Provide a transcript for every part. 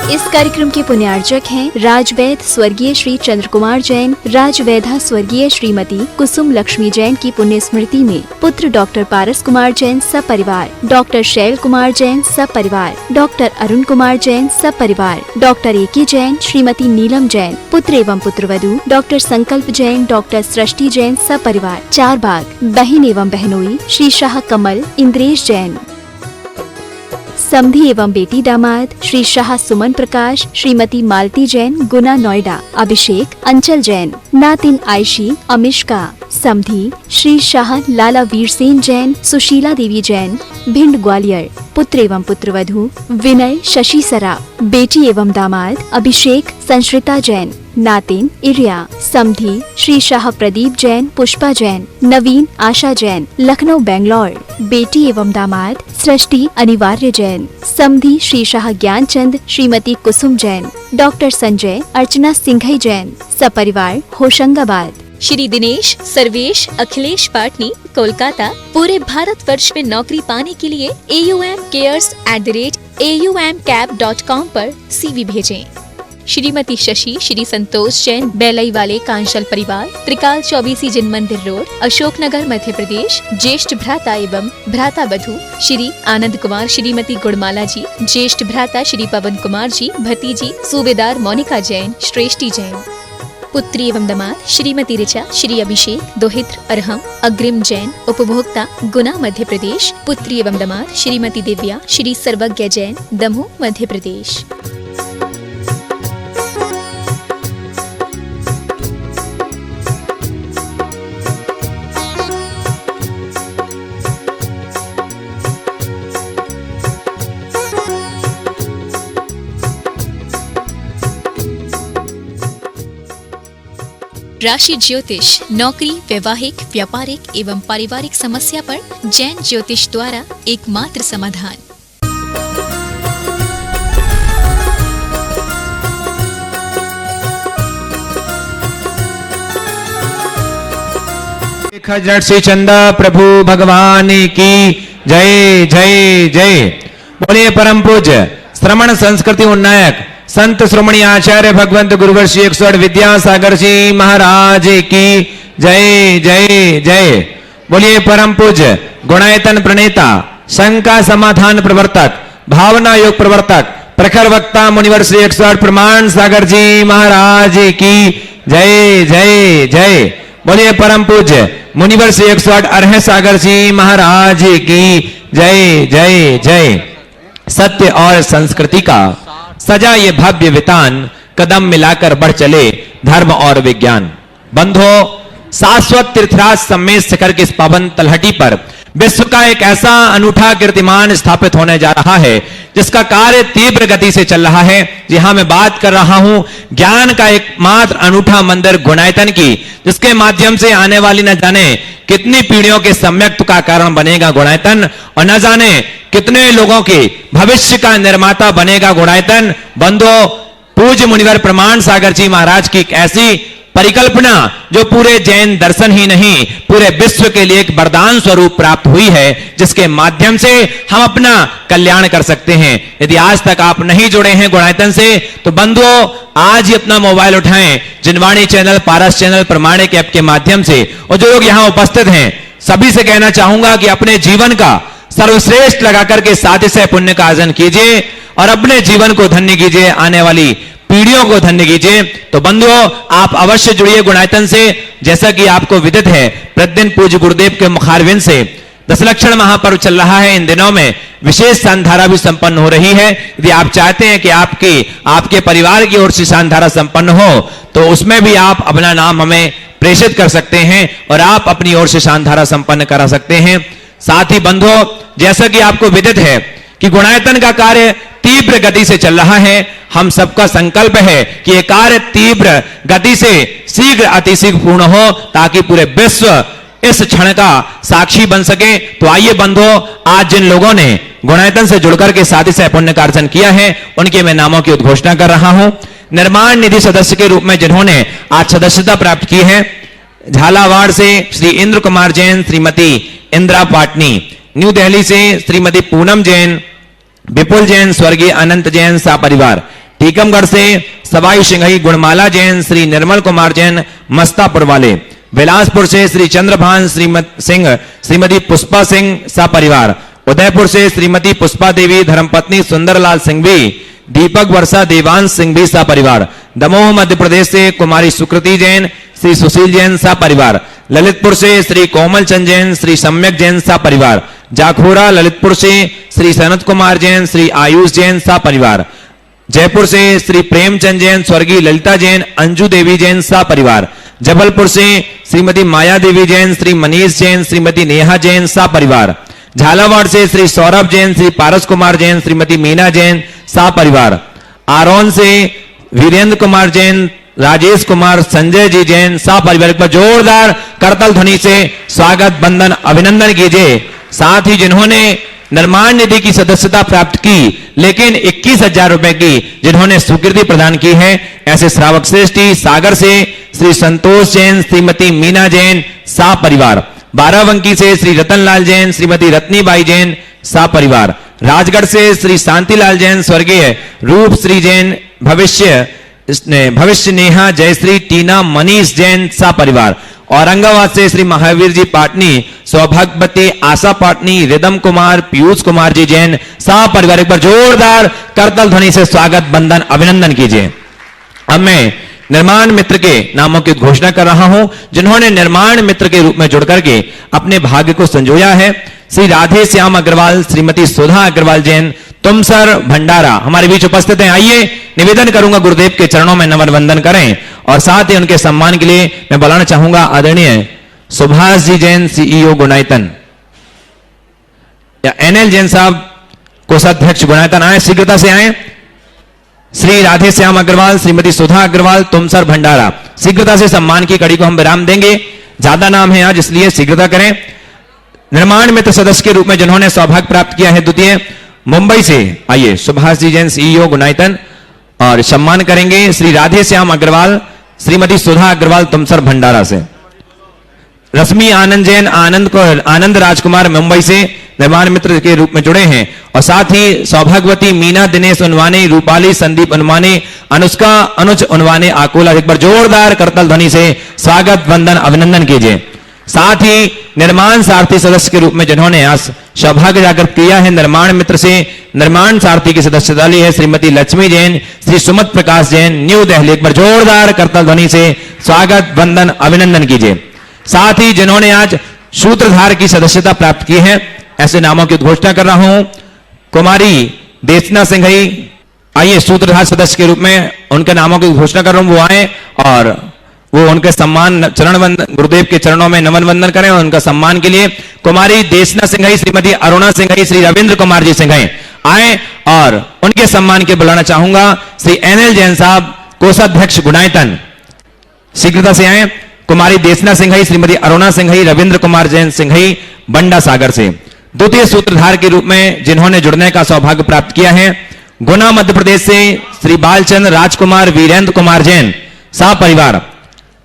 इस कार्यक्रम के पुण्यार्चक हैं राजवैद स्वर्गीय श्री चंद्र कुमार जैन, राजवैधा स्वर्गीय श्रीमती कुसुम लक्ष्मी जैन की पुण्य स्मृति में पुत्र डॉक्टर पारस कुमार जैन सपरिवार, डॉक्टर शैल कुमार जैन सपरिवार, डॉक्टर अरुण कुमार जैन सपरिवार, डॉक्टर एके जैन, श्रीमती नीलम जैन, पुत्र एवं पुत्रवधू डॉक्टर संकल्प जैन, डॉक्टर सृष्टि जैन सपरिवार, चार बाग, बहन एवं बहनोई श्री शाह कमल इंद्रेश जैन, समधी एवं बेटी दामाद श्री शाह सुमन प्रकाश, श्रीमती मालती जैन गुना नोएडा, अभिषेक अंचल जैन, नातिन आयशी अमिष्का, समधी श्री शाह लाला वीरसेन जैन, सुशीला देवी जैन भिंड ग्वालियर, पुत्र एवं पुत्रवधू विनय शशि सराफ, बेटी एवं दामाद अभिषेक संश्रिता जैन, नातिन इरिया, समधी श्री शाह प्रदीप जैन पुष्पा जैन, नवीन आशा जैन लखनऊ बेंगलोर, बेटी एवं दामाद सृष्टि अनिवार्य जैन, समधी श्री शाह ज्ञानचंद श्रीमती कुसुम जैन, डॉक्टर संजय अर्चना सिंघई जैन सपरिवार होशंगाबाद। श्री दिनेश सर्वेश अखिलेश पाटनी कोलकाता, पूरे भारतवर्ष में नौकरी पाने के लिए AUMcares@aumcap.com पर CV भेजें। श्रीमती शशि श्री संतोष जैन बेलई वाले कांशल परिवार, त्रिकाल 24 जिन मंदिर रोड, अशोकनगर मध्य प्रदेश, ज्येष्ठ भ्राता एवं भ्राता वधू श्री आनंद कुमार श्रीमती गुड़माला जी, ज्येष्ठ भ्राता श्री पवन कुमार जी, भतीजी सूबेदार मोनिका जैन श्रेष्ठी जैन, पुत्री एवं दामाद श्रीमती ऋचा श्री अभिषेक दोहित्र अरहम अग्रिम जैन उपभोक्ता गुना मध्य प्रदेश, पुत्री एवं दामाद श्रीमती दिव्या श्री सर्वज्ञ जैन दमोह मध्य प्रदेश। राशि ज्योतिष, नौकरी, वैवाहिक, व्यापारिक एवं पारिवारिक समस्या पर जैन ज्योतिष द्वारा एकमात्र समाधान। जट श्री चंदा प्रभु भगवान की जय जय जय। बोलिए परम पूज्य श्रमण संस्कृति उन्नायक संत श्रोमणी आचार्य भगवंत गुरुवर्षी 108 विद्यासागर जी महाराज की जय जय जय। बोलिए परम पूज्य गुणायतन प्रणेता, शंका समाधान प्रवर्तक, भावना योग प्रवर्तक, प्रखर वक्ता मुनिवर श्री 108 प्रमाण सागर जी महाराज की जय जय जय। बोलिए परम पूज्य मुनिवर श्री 108 अरह सागर जी महाराज की जय जय जय। सत्य और संस्कृति का सजा ये भव्य वितान, कदम मिलाकर बढ़ चले धर्म और विज्ञान। बंधो, शाश्वत तीर्थराज सम्मेद शिखर की इस पावन तलहटी पर विश्व का एक ऐसा अनूठा कीर्तिमान स्थापित होने जा रहा है जिसका कार्य तीव्र गति से चल रहा है। जी हाँ, मैं बात कर रहा हूं ज्ञान का एकमात्र अनूठा मंदिर गुणायतन की, जिसके माध्यम से आने वाली न जाने कितनी पीढ़ियों के सम्यक्त का कारण बनेगा गुणायतन, और न जाने कितने लोगों के भविष्य का निर्माता बनेगा गुणायतन। बंधो, पूज्य मुनिवर प्रमाण सागर जी महाराज की एक ऐसी परिकल्पना जो पूरे जैन दर्शन ही नहीं पूरे विश्व के लिए एक वरदान स्वरूप प्राप्त हुई है, जिसके माध्यम से हम अपना कल्याण कर सकते हैं। यदि आज तक आप नहीं जुड़े हैं गुणायतन से तो बंधुओं, आज ही अपना मोबाइल उठाएं, जिनवाणी चैनल, पारस चैनल, प्रमाणिक ऐप के माध्यम से, और जो लोग यहाँ उपस्थित हैं सभी से कहना चाहूंगा कि अपने जीवन का सर्वश्रेष्ठ लगाकर के सातिशय पुण्य का अर्जन कीजिए और अपने जीवन को धन्य कीजिए, आने वाली पीढ़ियों को धन्य कीजिए। तो बंधुओं, आप अवश्य जुड़िए गुणायतन से। जैसा कि आपको विदित है, प्रतिदिन पूज्य गुरुदेव के मुखारविंद से दशलक्षण महापर्व चल रहा है। इन दिनों में विशेष शानधारा भी संपन्न हो रही है। यदि आप चाहते हैं कि आपके परिवार की ओर से शानधारा संपन्न हो तो उसमें भी आप अपना नाम हमें प्रेषित कर सकते हैं और आप अपनी ओर से शानधारा संपन्न करा सकते हैं। साथ ही बंधुओं, जैसा कि आपको विदित है कि गुणायतन का कार्य तीव्र गति से चल रहा है। हम सबका संकल्प है कि यह कार्य तीव्र गति से शीघ्र अतिशीघ्र पूर्ण हो, ताकि पूरे विश्व इस क्षण का साक्षी बन सके। तो आइए बंधुओं, आज जिन लोगों ने गुणायतन से जुड़कर के सातिशय पुण्य का अर्जन किया है, उनके मैं नामों की उद्घोषणा कर रहा हूं। निर्माण निधि सदस्य के रूप में जिन्होंने आज सदस्यता प्राप्त की है, झालावाड़ से श्री इंद्र कुमार जैन, श्रीमती इंदिरा पाटनी, न्यू दिल्ली से श्रीमती पूनम जैन, विपुल जैन, स्वर्गीय अनंत जैन सा परिवार, टीकमगढ़ से सवाई सिंघई गुणमाला जैन श्री निर्मल कुमार जैन मस्तापुर वाले। बिलासपुर से श्री चंद्रभान सिंह श्रीमती पुष्पा सिंह सपरिवार। उदयपुर से श्रीमती पुष्पा देवी धर्मपत्नी सुंदरलाल सिंघवी, दीपक वर्षा देवांश सिंघवी सपरिवार। दमोह मध्य प्रदेश से कुमारी सुकृति जैन श्री सुशील जैन सपरिवार। ललितपुर से श्री कोमल चंद जैन श्री सम्यक जैन सपरिवार। जाखोरा ललितपुर से श्री सनत कुमार जैन श्री आयुष जैन सपरिवार। जयपुर से श्री प्रेमचंद जैन स्वर्गीय ललिता जैन अंजू देवी जैन सपरिवार। जबलपुर से श्रीमती माया देवी जैन श्री मनीष जैन श्रीमती नेहा जैन सपरिवार। झालावाड़ से श्री सौरभ जैन श्री पारस कुमार जैन श्रीमती मीना जैन सपरिवार। आरोन से वीरेंद्र कुमार जैन राजेश कुमार संजय जी जैन सपरिवार पर जोरदार करतल ध्वनि से स्वागत बंदन अभिनंदन कीजिए। साथ ही जिन्होंने निर्माण निधि की सदस्यता प्राप्त की लेकिन 21,000 रुपए की जिन्होंने स्वीकृति प्रदान की है, ऐसे श्रावक श्रेष्ठी सागर से श्री संतोष जैन श्रीमती मीना जैन सपरिवार। बाराबंकी से श्री रतनलाल जैन श्रीमती रत्नीबाई जैन सपरिवार। राजगढ़ से श्री शांतिलाल जैन स्वर्गीय रूप श्री जैन भविष्य नेहा जयश्री टीना मनीष जैन सपरिवार। औरंगाबाद से श्री महावीर जी पाटनी सौभाग्यवती आशा पाटनी रिदम कुमार पीयूष कुमार जी जैन सपरिवार। एक बार जोरदार करतल ध्वनि से स्वागत बंदन अभिनंदन कीजिए। अब मैं निर्माण मित्र के नामों की घोषणा कर रहा हूं जिन्होंने निर्माण मित्र के रूप में जुड़ करके अपने भाग्य को संजोया है। श्री राधे श्याम अग्रवाल श्रीमती सुधा अग्रवाल जैन तुमसर भंडारा हमारे बीच उपस्थित हैं। आइए निवेदन करूंगा गुरुदेव के चरणों में नमन वंदन करें और साथ ही उनके सम्मान के लिए मैं बुलाना चाहूंगा आदरणीय सुभाष जी जैन सीईओ गुणायतन या एनएल जैन साहब कोषाध्यक्ष गुणायतन आए, शीघ्रता से आए। श्री राधे श्याम अग्रवाल श्रीमती सुधा अग्रवाल तुमसर भंडारा, शीघ्रता से सम्मान की कड़ी को हम विराम देंगे। ज्यादा नाम है आज इसलिए शीघ्रता करें। निर्माण मित्र सदस्य के रूप में जिन्होंने सौभाग्य प्राप्त किया है द्वितीय मुंबई से आइए सुभाष जी जैन सीईओ गुणायतन और सम्मान करेंगे श्री राधे श्याम अग्रवाल श्रीमती सुधा अग्रवाल तुमसर भंडारा से। रश्मि आनंद जैन आनंद राजकुमार मुंबई से निर्माण मित्र के रूप में जुड़े हैं और साथ ही सौभाग्यवती मीना दिनेश उनवाने रूपाली संदीप उनवाने अनुष्का अनुज उनवाने आकोला। एक बार जोरदार करतल ध्वनि से स्वागत वंदन अभिनंदन कीजिए। साथ ही निर्माण सारथी सदस्य के रूप में जिन्होंने आज सौभाग्य जागृत किया है निर्माण मित्र से निर्माण सारथी की सदस्यता ली है श्रीमती लक्ष्मी जैन श्री सुमत प्रकाश जैन न्यू दिल्ली। एक बार जोरदार करतल ध्वनि से स्वागत वंदन अभिनंदन कीजिए। साथ ही जिन्होंने आज सूत्रधार की सदस्यता प्राप्त की है ऐसे नामों की घोषणा कर रहा हूं। कुमारी देशना सिंघई आइए सूत्रधार सदस्य के रूप में उनके नामों की घोषणा कर रहा हूं, वो आए और वो उनके सम्मान चरण वंदन गुरुदेव के चरणों में नमन वंदन करें और उनका सम्मान के लिए कुमारी देशना सिंघई श्रीमती अरुणा सिंघई श्री रविंद्र कुमार जी सिंघई आए और उनके सम्मान के बुलाना चाहूंगा श्री एनएल जैन साहब कोषाध्यक्ष गुणायतन, शीघ्रता से आए। कुमारी देशना सिंघई श्रीमती अरुणा सिंघई रविंद्र कुमार जैन सिंघई बंडा सागर से। द्वितीय सूत्रधार के रूप में जिन्होंने जुड़ने का सौभाग्य प्राप्त किया है गुना मध्य प्रदेश से श्री बालचंद राजकुमार वीरेंद्र कुमार जैन सपरिवार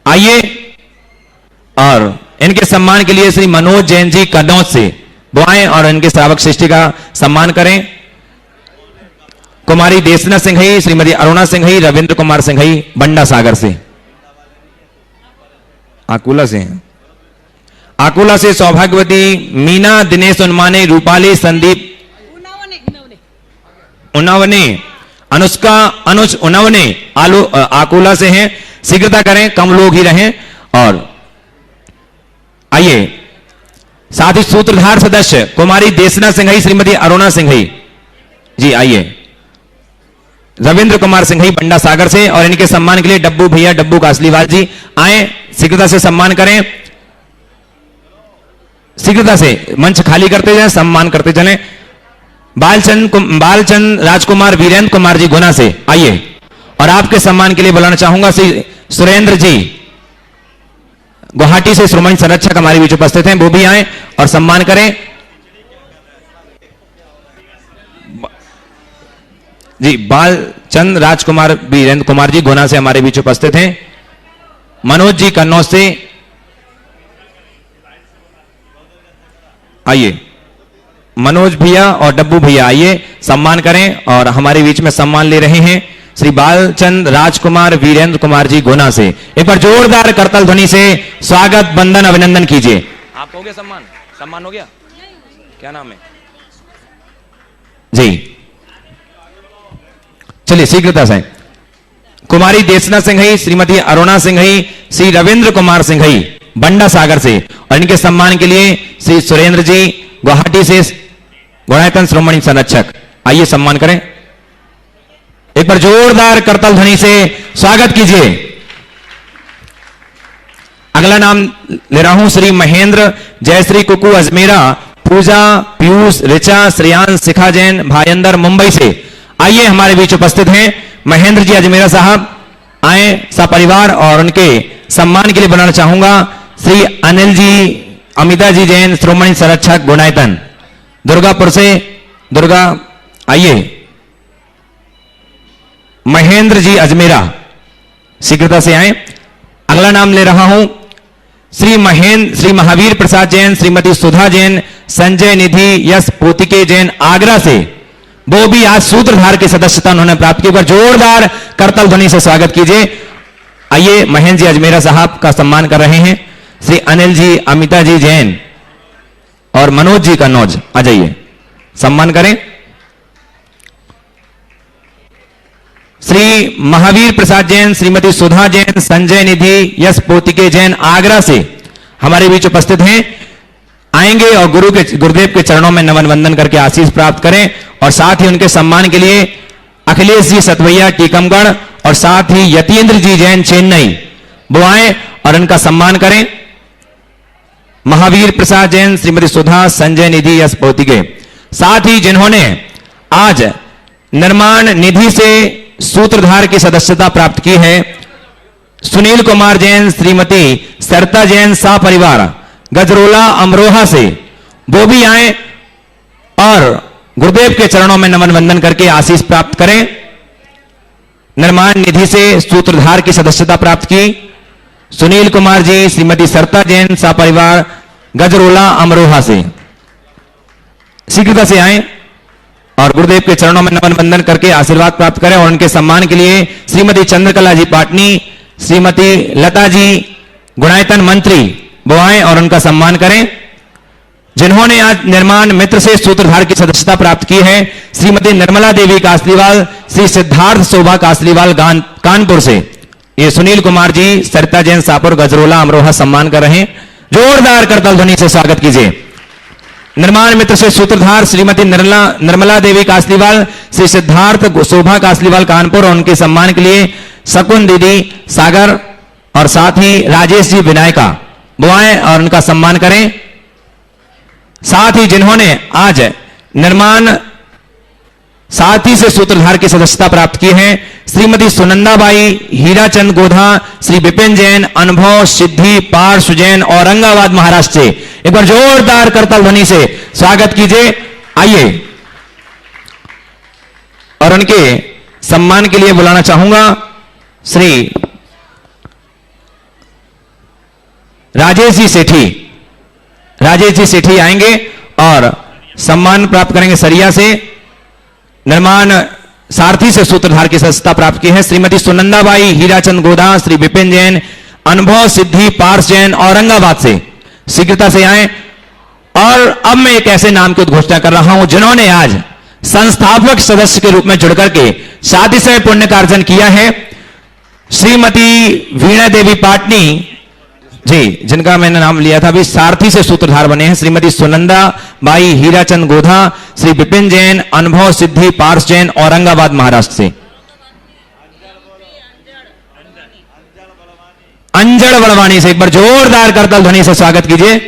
आइए और इनके सम्मान के लिए श्री मनोज जैन जी कन्नौज से वो आए और इनके श्रावक श्रेष्ठी का सम्मान करें। कुमारी देशना सिंघई श्रीमती अरुणा सिंघई रविंद्र कुमार सिंघई बंडा सागर से। आकुला से हैं। आकुला से सौभाग्यवती मीना दिनेश उनमाने रूपाली संदीप उन्नावने अनुष्का अनुज उन्नावने आकुला से हैं, शीघ्रता करें कम लोग ही रहें। और आइए साथ ही सूत्रधार सदस्य कुमारी देशना सिंघई श्रीमती अरुणा सिंघई जी आइए रविंद्र कुमार सिंघई बंडा सागर से और इनके सम्मान के लिए डब्बू भैया डब्बू कासलीवाल जी आए, शीघ्रता से सम्मान करें। शीघ्रता से मंच खाली करते जाएं, सम्मान करते चलें। बालचंद राजकुमार वीरेंद्र कुमार जी गुना से आइए और आपके सम्मान के लिए बुलाना चाहूंगा श्री सुरेंद्र जी गुवाहाटी से श्रोमणी संरक्षक हमारे बीच उपस्थित हैं, वो भी आए और सम्मान करें। जी बालचंद राजकुमार वीरेंद्र कुमार जी गुना से हमारे बीच उपस्थित हैं। मनोज जी कन्नौज से आइए, मनोज भैया और डब्बू भैया आइए सम्मान करें और हमारे बीच में सम्मान ले रहे हैं श्री बालचंद राजकुमार वीरेंद्र कुमार जी गुना से। एक बार जोरदार करताल ध्वनि से स्वागत वंदन अभिनंदन कीजिए। आप हो गया सम्मान? सम्मान हो गया? क्या नाम है जी? चलिए शीघ्रता से कुमारी देशना सिंघई, श्रीमती अरुणा सिंघई, श्री रविंद्र कुमार सिंघई बंडा सागर से, और इनके सम्मान के लिए श्री सुरेंद्र जी गुवाहाटी से गुणायतन श्रोमणी संरक्षक। आइए सम्मान करें। एक बार जोरदार करताल ध्वनि से स्वागत कीजिए। अगला नाम ले रहा हूं श्री महेंद्र जयश्री कुकू अजमेरा, पूजा पीयूष ऋचा श्रेयांश शिखा जैन भायंदर मुंबई से। आइए हमारे बीच उपस्थित हैं महेंद्र जी अजमेरा साहब, आए सपरिवार, और उनके सम्मान के लिए बुलाना चाहूंगा श्री अनिल जी अमिता जी जैन श्रोमणी संरक्षक गुणायतन दुर्गापुर से। दुर्गा आइए। महेंद्र जी अजमेरा शीघ्रता से आए। अगला नाम ले रहा हूं श्री महावीर प्रसाद जैन, श्रीमती सुधा जैन, संजय निधि यश पोतिके जैन आगरा से। वो भी आज सूत्रधार की सदस्यता उन्होंने प्राप्त की। जोरदार करताल ध्वनि से स्वागत कीजिए। आइए महेंद्र जी अजमेरा साहब का सम्मान कर रहे हैं श्री अनिल जी अमिता जी जैन और मनोज जी कन्नौज। आ जाइए सम्मान करें। श्री महावीर प्रसाद जैन, श्रीमती सुधा जैन, संजय निधि यश पोतिके जैन आगरा से हमारे बीच उपस्थित हैं। आएंगे और गुरुदेव के चरणों में नमन वंदन करके आशीष प्राप्त करें, और साथ ही उनके सम्मान के लिए अखिलेश जी सतवैया टीकमगढ़ और साथ ही यतीन्द्र जी जैन चेन्नई वो आए और उनका सम्मान करें। महावीर प्रसाद जैन, श्रीमती सुधा, संजय निधि यश पोतिके, साथ ही जिन्होंने आज निर्माण निधि से सूत्रधार की सदस्यता प्राप्त की है सुनील कुमार जैन, श्रीमती सरता जैन सा परिवार गजरोला अमरोहा से। वो भी आए और गुरुदेव के चरणों में नमन वंदन करके आशीष प्राप्त करें। निर्माण निधि से सूत्रधार की सदस्यता प्राप्त की सुनील कुमार जी, श्रीमती सरता जैन सा परिवार गजरोला अमरोहा से। शीघ्रता से आए और गुरुदेव के चरणों में नमन वंदन करके आशीर्वाद प्राप्त करें, और उनके सम्मान के लिए श्रीमती चंद्रकला जी पाटनी, श्रीमती लता जी गुणायतन मंत्री वो आए और उनका सम्मान करें। जिन्होंने आज निर्माण मित्र से सूत्रधार की सदस्यता प्राप्त की है श्रीमती निर्मला देवी कासलीवाल, श्री सिद्धार्थ शोभा कासलीवाल कानपुर से। ये सुनील कुमार जी सरिता जैन सापुर गजरोला अमरोहा सम्मान कर रहे हैं। जोरदार करताल ध्वनि से स्वागत कीजिए। निर्माण मित्र से सूत्रधार श्रीमती निर्मला देवी कासलीवाल, श्री सिद्धार्थ शोभा कासलीवाल कानपुर, और उनके सम्मान के लिए शकुन दीदी सागर और साथ ही राजेश जी विनायका वो आए और उनका सम्मान करें। साथ ही जिन्होंने आज निर्माण साथी से सूत्रधार की सदस्यता प्राप्त की है श्रीमती सुनंदाबाई हीराचंद गोधा, श्री विपिन जैन, अनुभव सिद्धि पार्श्व जैन औरंगाबाद महाराष्ट्र से। एक बार जोरदार करताल ध्वनि से स्वागत कीजिए। आइए और उनके सम्मान के लिए बुलाना चाहूंगा श्री राजेश जी सेठी। राजेश जी सेठी आएंगे और सम्मान प्राप्त करेंगे सरिया से। निर्माण सारथी से सूत्रधार की सदस्यता प्राप्त की है श्रीमती सुनंदाबाई हीराचंद गोधा, श्री विपिन जैन, अनुभव सिद्धि पार्स जैन औरंगाबाद से। शीघ्रता से आए। और अब मैं एक ऐसे नाम की उद्घोषणा कर रहा हूं जिन्होंने आज संस्थापक सदस्य के रूप में जुड़कर के शादी से पुण्य कार्जन किया है। श्रीमती वीणा देवी पाटनी जी, जिनका मैंने नाम लिया था, अभी सारथी से सूत्रधार बने हैं श्रीमती सुनंदा बाई हीराचंद गोधा, श्री विपिन जैन, अनुभव सिद्धि पार्स जैन औरंगाबाद महाराष्ट्र से। अंजड़ बड़वानी से एक बार जोरदार करताल ध्वनि से स्वागत कीजिए।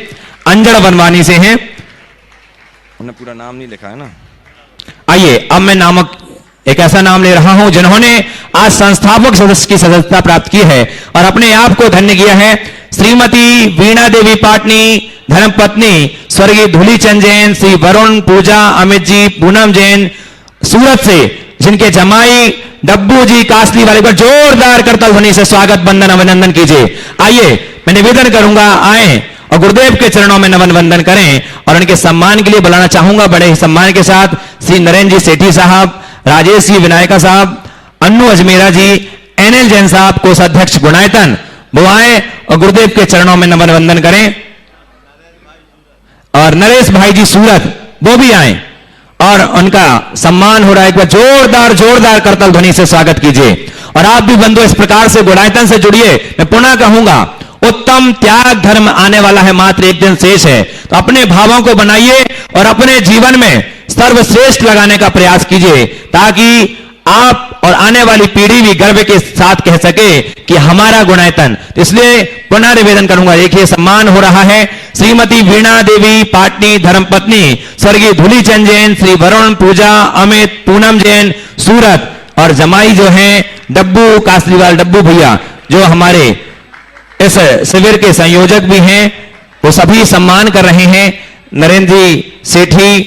अंजड़ बड़वानी से हैं। उन्होंने पूरा नाम नहीं लिखा है ना। आइए अब मैं नामक एक ऐसा नाम ले रहा हूं जिन्होंने आज संस्थापक सदस्य की सदस्यता प्राप्त की है और अपने आप को धन्य किया है। श्रीमती वीणा देवी पाटनी, धर्मपत्नी स्वर्गीय धूलीचंद जैन, श्री वरुण, पूजा, अमित जी, पूनम जैन सूरत से, जिनके जमाई डब्बू जी कासली वाले पर जोरदार करताल ध्वनि से स्वागत वंदन अभिनंदन कीजिए। आइए मैं निवेदन करूंगा आए और गुरुदेव के चरणों में नमन वंदन करें और उनके सम्मान के लिए बुलाना चाहूंगा बड़े ही सम्मान के साथ श्री नरेंद्र जी सेठी साहब, राजेश जी विनायका साहब, अन्नू अजमेरा जी, एनएल जैन साहब, कोषाध्यक्ष गुणायतन, वो आए और गुरुदेव के चरणों में नमन वंदन करें। और नरेश भाई जी सूरत, वो भी आए और उनका सम्मान हो रहा है। एक बार जोरदार जोरदार करतल ध्वनि से स्वागत कीजिए। और आप भी बंधु इस प्रकार से गुणायतन से जुड़िए। मैं पुनः कहूंगा, उत्तम त्याग धर्म आने वाला है, मात्र एक दिन शेष है। तो अपने भावों को बनाइए और अपने जीवन में सर्वश्रेष्ठ लगाने का प्रयास कीजिए, ताकि आप और आने वाली पीढ़ी भी गर्व के साथ कह सके कि हमारा गुणायतन। इसलिए पुनः निवेदन करूंगा, देखिए सम्मान हो रहा है। श्रीमती वीणा देवी पाटनी धर्मपत्नी स्वर्गीय धूलीचंद जैन, श्री वरुण पूजा अमित पूनम जैन सूरत, और जमाई जो हैं डब्बू कासलीवाल डब्बू भैया, जो हमारे इस शिविर के संयोजक भी हैं, वो सभी सम्मान कर रहे हैं। नरेंद्र जी सेठी,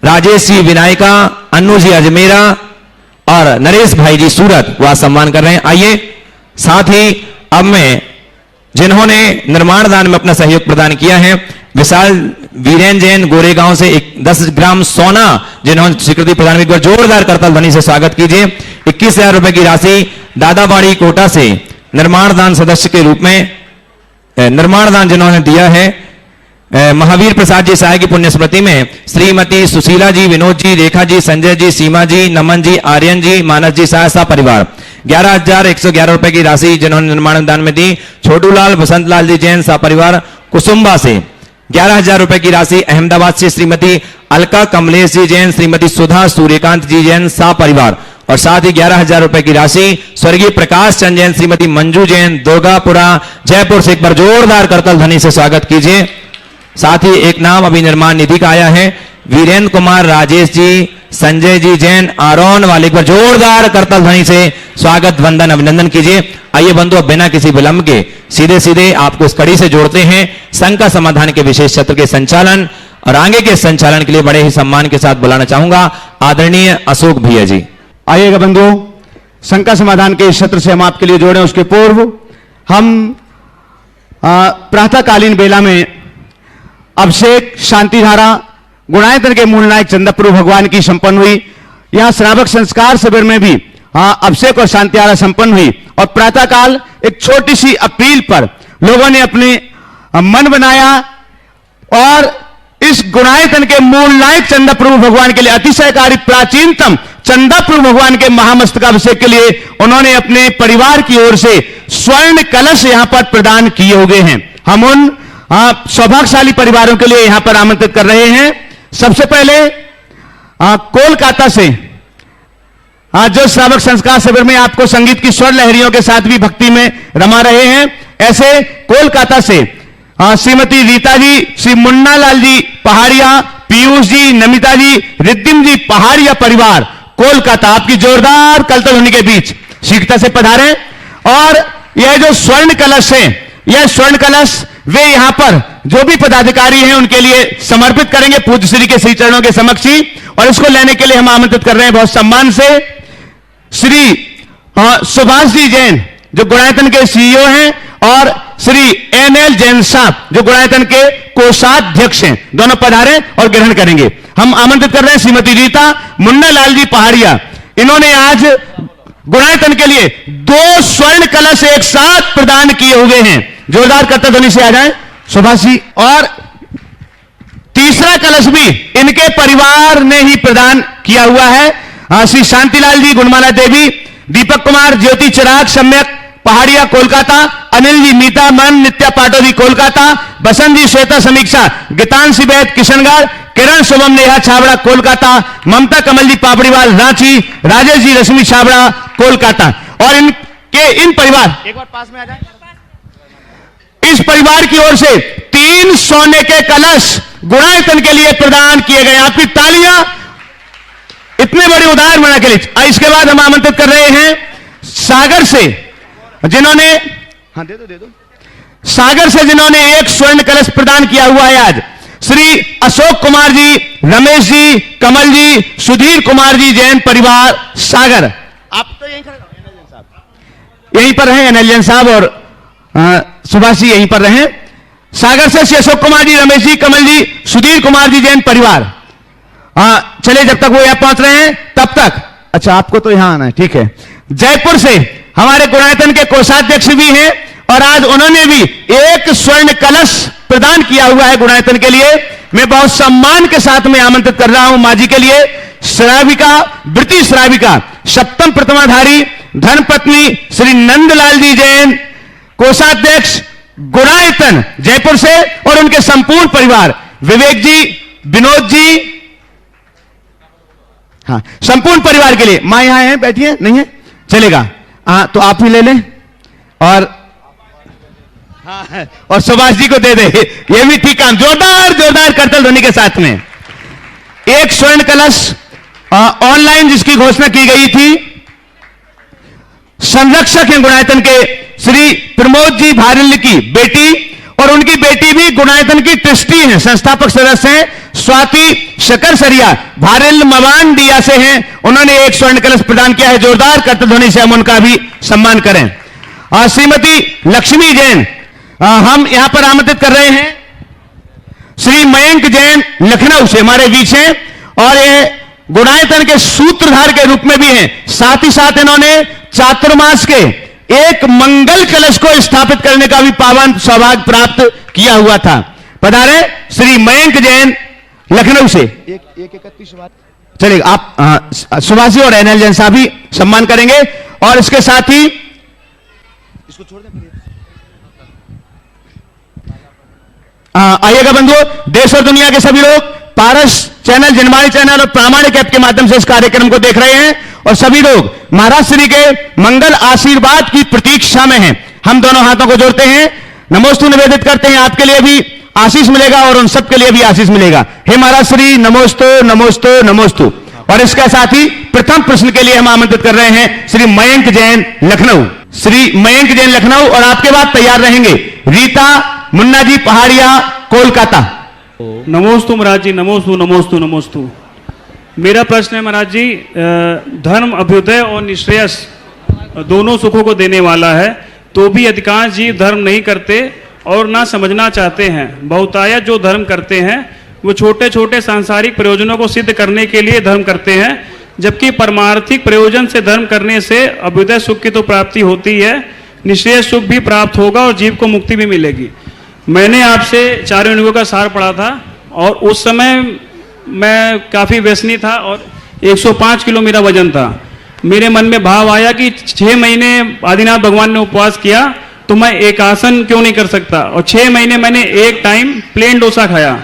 राजेश जी विनायका, अन्नू जी अजमेरा और नरेश भाई जी सूरत, वह सम्मान कर रहे हैं। आइए, साथ ही अब मैं जिन्होंने निर्माण दान में अपना सहयोग प्रदान किया है, विशाल वीरेन जैन गोरेगांव से 10 ग्राम सोना जिन्होंने स्वीकृति प्रदान की, एक बार जोरदार करतल ध्वनि से स्वागत कीजिए। 21,000 रुपए की राशि दादाबाड़ी कोटा से निर्माण दान सदस्य के रूप में निर्माण दान जिन्होंने दिया है, महावीर प्रसाद जी सहाय की पुण्य स्मृति में श्रीमती सुशीला जी, विनोद जी, रेखा जी, संजय जी, सीमा जी, नमन जी, आर्यन जी, मानस जी सहायता परिवार 11,111 रुपए की राशि जिन्होंने निर्माण दान में दी। छोटूलाल बसंतलाल जी जैन सा परिवार कुसुम्बा से 11,000 रुपए की राशि। अहमदाबाद से श्रीमती अलका कमलेश जी जैन, श्रीमती सुधा सूर्यकांत जी जैन सा परिवार, और साथ ही 11,000 रुपए की राशि स्वर्गीय प्रकाश चंद जैन, श्रीमती मंजू जैन दुर्गापुरा जयपुर से, एक बार जोरदार करतल ध्वनि से स्वागत कीजिए। साथ ही एक नाम अभी निर्माण निधि का आया है, वीरेंद्र कुमार राजेश जी, संजय जी जैन आरोन वाले, एक बार जोरदार करतल ध्वनि से स्वागत वंदन अभिनंदन कीजिए। आइए बंधु, अब बिना किसी विलंब के सीधे सीधे आपको इस कड़ी से जोड़ते हैं संघ का समाधान के विशेष सत्र के संचालन, और आगे के संचालन के लिए बड़े ही सम्मान के साथ बुलाना चाहूंगा आदरणीय अशोक भैया जी। आइएगा बंधु, संघ का समाधान के इस सत्र से हम आपके लिए जोड़े। उसके पूर्व हम प्रातःकालीन बेला में अभिषेक शांतिधारा गुणायतन के मूल नायक चंद्रप्रभु भगवान की संपन्न हुई। यहां श्रावक संस्कार शिविर में भी अभिषेक और शांतिधारा संपन्न हुई। और प्रातःकाल एक छोटी सी अपील पर लोगों ने अपने मन बनाया और इस गुणायतन के मूल नायक चंद्रप्रभु भगवान के लिए अतिशयकारी प्राचीनतम चंद्रप्रभु भगवान के महामस्तकाभिषेक के लिए उन्होंने अपने परिवार की ओर से स्वर्ण कलश यहां पर प्रदान किए हुए हैं। हम उन सौभाग्यशाली परिवारों के लिए यहां पर आमंत्रित कर रहे हैं। सबसे पहले कोलकाता से जो श्रावक संस्कार शिविर में आपको संगीत की स्वर लहरियों के साथ भी भक्ति में रमा रहे हैं, ऐसे कोलकाता से श्रीमती रीता जी, श्री मुन्ना लाल जी पहाड़िया, पीयूष जी, नमिता जी, रिद्धिम जी पहाड़िया परिवार कोलकाता, आपकी जोरदार कलतल ध्वनि के बीच शीघ्रता से पधारें। और यह जो स्वर्ण कलश है, यह स्वर्ण कलश वे यहां पर जो भी पदाधिकारी हैं उनके लिए समर्पित करेंगे पूज्य श्री के श्री चरणों के समक्ष ही। और इसको लेने के लिए हम आमंत्रित कर रहे हैं बहुत सम्मान से श्री सुभाष जी जैन जो गुणायतन के सीईओ हैं, और श्री एनएल जैन साहब जो गुणायतन के कोषाध्यक्ष हैं, दोनों पधारें और ग्रहण करेंगे। हम आमंत्रित कर रहे हैं श्रीमती रीता, मुन्ना लाल जी पहाड़िया, इन्होंने आज गुणायतन के लिए 2 स्वर्ण कलश एक साथ प्रदान किए हुए हैं। जोरदार करतल ध्वनि से आ जाए सुभाष जी। और तीसरा कलश भी इनके परिवार ने ही प्रदान किया हुआ है। श्री शांतिलाल जी, गुणमाला देवी, दीपक कुमार, ज्योति चिराग सम्यक पहाड़िया कोलकाता, अनिल जी मीता मन नित्या पाटोदी कोलकाता, बसंत जी श्वेता समीक्षा, गीतांशी बैद किशनगढ़, किरण शुभम नेहा छाबड़ा कोलकाता, ममता कमल जी पापड़ीवाल रांची, राजेश जी रश्मि छाबड़ा कोलकाता। और इन परिवार एक बार पास में आ जाए, इस परिवार की ओर से 3 सोने के कलश गुणायतन के लिए प्रदान किए गए। आपकी तालियां इतने बड़े उदार मना के लिए। इसके बाद हम आमंत्रित कर रहे हैं सागर से, जिन्होंने दे दो सागर से जिन्होंने 1 स्वर्ण कलश प्रदान किया हुआ है आज, श्री अशोक कुमार जी, रमेश जी, कमल जी, सुधीर कुमार जी जैन परिवार सागर। आप तो यहीं पर हैं, एनएल साहब और सुभाष जी यहीं पर रहे। सागर से श्री अशोक कुमार जी, रमेश जी, कमल जी, सुधीर कुमार जी जैन परिवार। चलिए, जब तक वो यहां पहुंच रहे हैं तब तक अच्छा, आपको तो यहां आना है, ठीक है। जयपुर से हमारे गुणायतन के कोषाध्यक्ष भी हैं और आज उन्होंने भी एक स्वर्ण कलश प्रदान किया हुआ है गुणायतन के लिए। मैं बहुत सम्मान के साथ में आमंत्रित कर रहा हूं मां जी के लिए श्राविका, वृत्ति श्राविका, सप्तम प्रतिमाधारी धर्मपत्नी श्री नंदलाल जी जैन, कोषाध्यक्ष गुणायतन जयपुर से, और उनके संपूर्ण परिवार, विवेक जी, विनोद जी, हाँ, संपूर्ण परिवार के लिए। मां यहां है, बैठिए, नहीं है, चलेगा, हाँ, तो आप ही ले लें और हाँ, और सुभाष जी को दे दे, ये भी ठीक काम, जोरदार जोरदार करतल ध्वनि के साथ में। एक स्वर्ण कलश ऑनलाइन जिसकी घोषणा की गई थी, संरक्षक हैं गुणायतन के श्री प्रमोद जी भारिल की बेटी, और उनकी बेटी भी गुणायतन की ट्रस्टी हैं, संस्थापक सदस्य हैं, स्वाति शकर सरिया भारिल मवान दिया से हैं। उन्होंने एक स्वर्ण कलश प्रदान किया है। जोरदार करतल ध्वनि से हम उनका भी सम्मान करें। और श्रीमती लक्ष्मी जैन, हम यहां पर आमंत्रित कर रहे हैं श्री मयंक जैन लखनऊ से हमारे बीच हैं, और ये गुणायतन के सूत्रधार के रूप में भी हैं। साथ ही साथ इन्होंने चातुर्मास के एक मंगल कलश को स्थापित करने का भी पावन सौभाग्य प्राप्त किया हुआ था। पधारे श्री मयंक जैन लखनऊ से। चलिए, आप सुभाष और एनएल जैन साहब भी सम्मान करेंगे, और इसके साथ ही इसको छोड़ दें। आइएगा बंधुओं, देश और दुनिया के सभी लोग पारस चैनल, जनवाणी चैनल और प्रामाणिक ऐप के माध्यम से इस कार्यक्रम को देख रहे हैं, और सभी लोग महाराज श्री के मंगल आशीर्वाद की प्रतीक्षा में हैं। हम दोनों हाथों को जोड़ते हैं, नमोस्तु निवेदित करते हैं। आपके लिए भी आशीष मिलेगा और उन सबके लिए भी आशीष मिलेगा। हे महाराज श्री, नमोस्तु नमोस्तु नमोस्तु। और इसके साथ ही प्रथम प्रश्न के लिए हम आमंत्रित कर रहे हैं श्री मयंक जैन लखनऊ। श्री मयंक जैन लखनऊ, और आपके बाद तैयार रहेंगे रीता मुन्ना जी पहाड़िया कोलकाता। नमोस्तु महाराज जी, नमोस्तु नमोस्तु नमोस्तु। मेरा प्रश्न है महाराज जी, धर्म अभ्युदय और निश्रेयस दोनों सुखों को देने वाला है, तो भी अधिकांश जीव धर्म नहीं करते और ना समझना चाहते हैं। बहुतायत जो धर्म करते हैं वो छोटे छोटे सांसारिक प्रयोजनों को सिद्ध करने के लिए धर्म करते हैं, जबकि परमार्थिक प्रयोजन से धर्म करने से अभ्युदय सुख की तो प्राप्ति होती है, निश्रेयस सुख भी प्राप्त होगा और जीव को मुक्ति भी मिलेगी। मैंने आपसे चारों युगों का सार पढ़ा था, और उस समय मैं काफ़ी व्यसनी था और 105 किलो मेरा वजन था। मेरे मन में भाव आया कि 6 महीने आदिनाथ भगवान ने उपवास किया, तो मैं एक आसन क्यों नहीं कर सकता। और 6 महीने मैंने एक टाइम प्लेन डोसा खाया,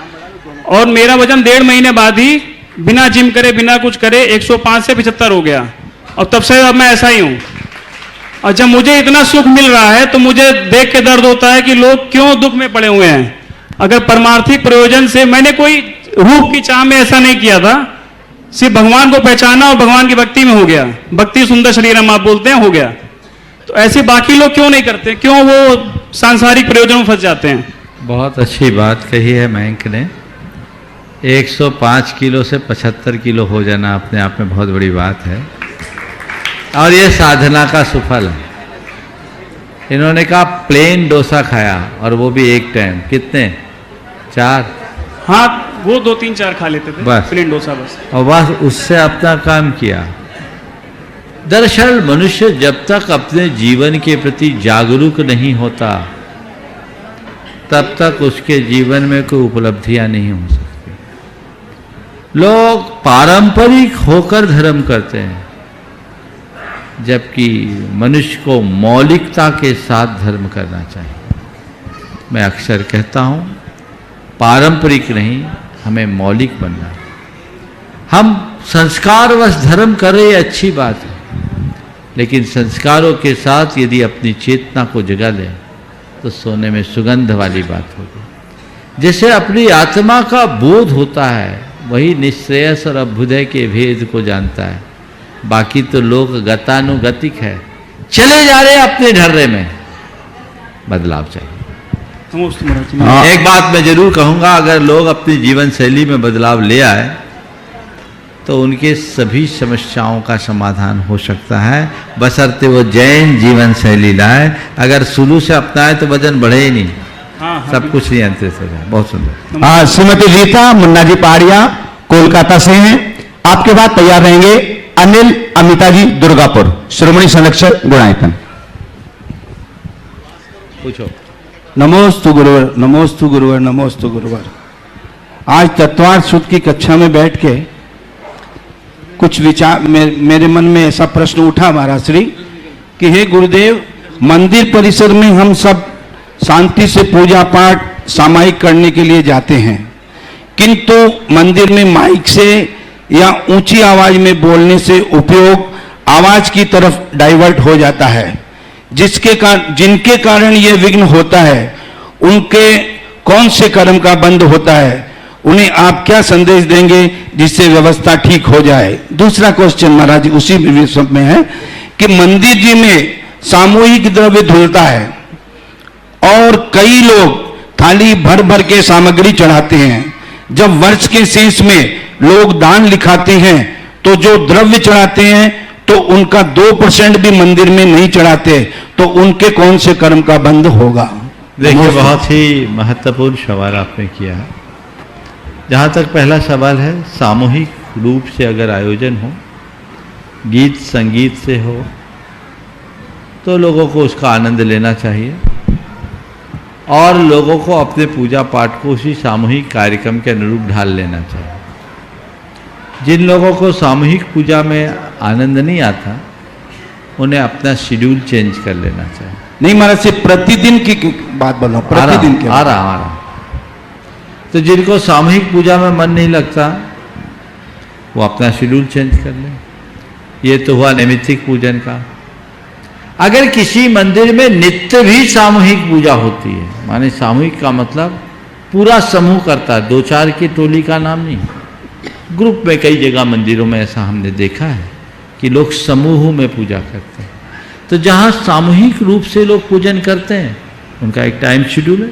और मेरा वजन 1.5 महीने बाद ही बिना जिम करे, बिना कुछ करे 105 से 75 हो गया, और तब से अब मैं ऐसा ही हूँ। और जब मुझे इतना सुख मिल रहा है तो मुझे देख के दर्द होता है कि लोग क्यों दुख में पड़े हुए हैं। अगर परमार्थिक प्रयोजन से, मैंने कोई रूप की चाह में ऐसा नहीं किया था, सिर्फ भगवान को पहचाना और भगवान की भक्ति में हो गया। भक्ति सुंदर शरीरम आप बोलते हैं, हो गया। तो ऐसे बाकी लोग क्यों नहीं करते, क्यों वो सांसारिक प्रयोजनों में फंस जाते हैं? बहुत अच्छी बात कही है मयंक ने। 105 किलो से 75 किलो हो जाना अपने आप में बहुत बड़ी बात है, और ये साधना का सुफल है। इन्होंने कहा प्लेन डोसा खाया, और वो भी एक टाइम, कितने? 4? हाँ, वो 2-3-4 खा लेते थे बस, प्लेन डोसा बस, और बस उससे अपना काम किया। दरअसल मनुष्य जब तक अपने जीवन के प्रति जागरूक नहीं होता, तब तक उसके जीवन में कोई उपलब्धियां नहीं हो सकती। लोग पारंपरिक होकर धर्म करते हैं, जबकि मनुष्य को मौलिकता के साथ धर्म करना चाहिए। मैं अक्सर कहता हूँ, पारंपरिक नहीं, हमें मौलिक बनना है। हम संस्कारवश धर्म कर रहे, अच्छी बात है, लेकिन संस्कारों के साथ यदि अपनी चेतना को जगा लें तो सोने में सुगंध वाली बात होगी। जैसे अपनी आत्मा का बोध होता है, वही निश्रेयस और अभ्युदय के भेद को जानता है। बाकी तो लोग गतानुगतिक है, चले जा रहे अपने ढर्रे में। बदलाव चाहिए। एक बात मैं जरूर कहूंगा, अगर लोग अपनी जीवन शैली में बदलाव ले आए तो उनके सभी समस्याओं का समाधान हो सकता है, बशर्ते वो जैन जीवन शैली लाए। अगर शुरू से अपनाए तो वजन बढ़े ही नहीं, सब कुछ नियंत्रित हो जाए। बहुत सुंदर। श्रीमती रीता मुन्ना जी पहाड़िया कोलकाता से हैं। आपके बाद तैयार रहेंगे अनिल अमिता जी दुर्गापुर, श्रोमणी संरक्षक गुणायतन। पूछो। नमोस्तु गुरुवर, नमोस्तु गुरुवर, नमोस्तु गुरुवर। आज तत्वार्थ सूत्र की कक्षा में बैठ के कुछ विचार मेरे मन में ऐसा प्रश्न उठा महाराज श्री कि हे गुरुदेव, मंदिर परिसर में हम सब शांति से पूजा पाठ सामायिक करने के लिए जाते हैं, किंतु मंदिर में माइक से या ऊंची आवाज में बोलने से उपयोग आवाज की तरफ डाइवर्ट हो जाता है, जिनके कारण ये विघ्न होता है, उनके कौन से कर्म का बंद होता है, उन्हें आप क्या संदेश देंगे जिससे व्यवस्था ठीक हो जाए। दूसरा क्वेश्चन महाराज उसी विषय में है कि मंदिर जी में सामूहिक द्रव्य धुलता है और कई लोग थाली भर भर के सामग्री चढ़ाते हैं। जब वर्ष के शेष में लोग दान लिखाते हैं तो जो द्रव्य चढ़ाते हैं तो उनका 2% भी मंदिर में नहीं चढ़ाते, तो उनके कौन से कर्म का बंद होगा। देखिए, बहुत ही महत्वपूर्ण सवाल आपने किया है। जहाँ तक पहला सवाल है, सामूहिक रूप से अगर आयोजन हो, गीत संगीत से हो, तो लोगों को उसका आनंद लेना चाहिए और लोगों को अपने पूजा पाठ को उसी सामूहिक कार्यक्रम के अनुरूप ढाल लेना चाहिए। जिन लोगों को सामूहिक पूजा में आनंद नहीं आता, उन्हें अपना शेड्यूल चेंज कर लेना चाहिए। नहीं महाराज से प्रतिदिन की बात बोलो, प्रतिदिन की आ रहा। तो जिनको सामूहिक पूजा में मन नहीं लगता, वो अपना शेड्यूल चेंज कर ले। ये तो हुआ नैमित्तिक पूजन का। अगर किसी मंदिर में नित्य भी सामूहिक पूजा होती है, माने सामूहिक का मतलब पूरा समूह करता है, 2-4 की टोली का नाम नहीं, ग्रुप में कई जगह मंदिरों में ऐसा हमने देखा है कि लोग समूह में पूजा करते हैं। तो जहाँ सामूहिक रूप से लोग पूजन करते हैं, उनका एक टाइम शेड्यूल है,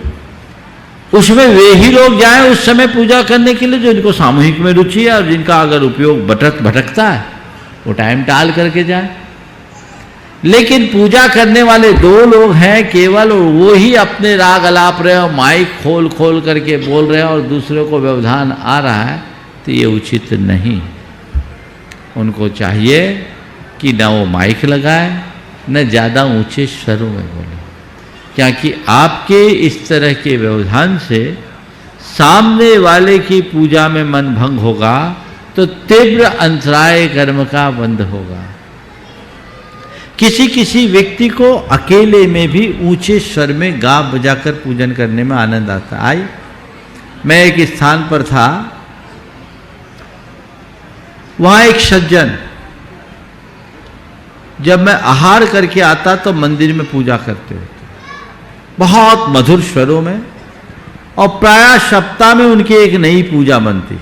उसमें वे ही लोग जाएं उस समय पूजा करने के लिए जो इनको सामूहिक में रुचि है, और जिनका अगर उपयोग भटकता है वो टाइम टाल करके जाए। लेकिन पूजा करने वाले 2 लोग हैं केवल, वो ही अपने राग अलाप रहे और माइक खोल खोल करके बोल रहे हैं और दूसरे को व्यवधान आ रहा है, तो ये उचित नहीं। उनको चाहिए कि न वो माइक लगाए, न ज़्यादा ऊंचे स्वरों में बोले, क्योंकि आपके इस तरह के व्यवधान से सामने वाले की पूजा में मन भंग होगा तो तीव्र अंतराय कर्म का बंद होगा। किसी किसी व्यक्ति को अकेले में भी ऊंचे स्वर में गा बजाकर पूजन करने में आनंद आता। आई मैं एक स्थान पर था, वहां एक सज्जन, जब मैं आहार करके आता तो मंदिर में पूजा करते होते, बहुत मधुर स्वरों में, और प्रायः सप्ताह में उनकी एक नई पूजा बनती,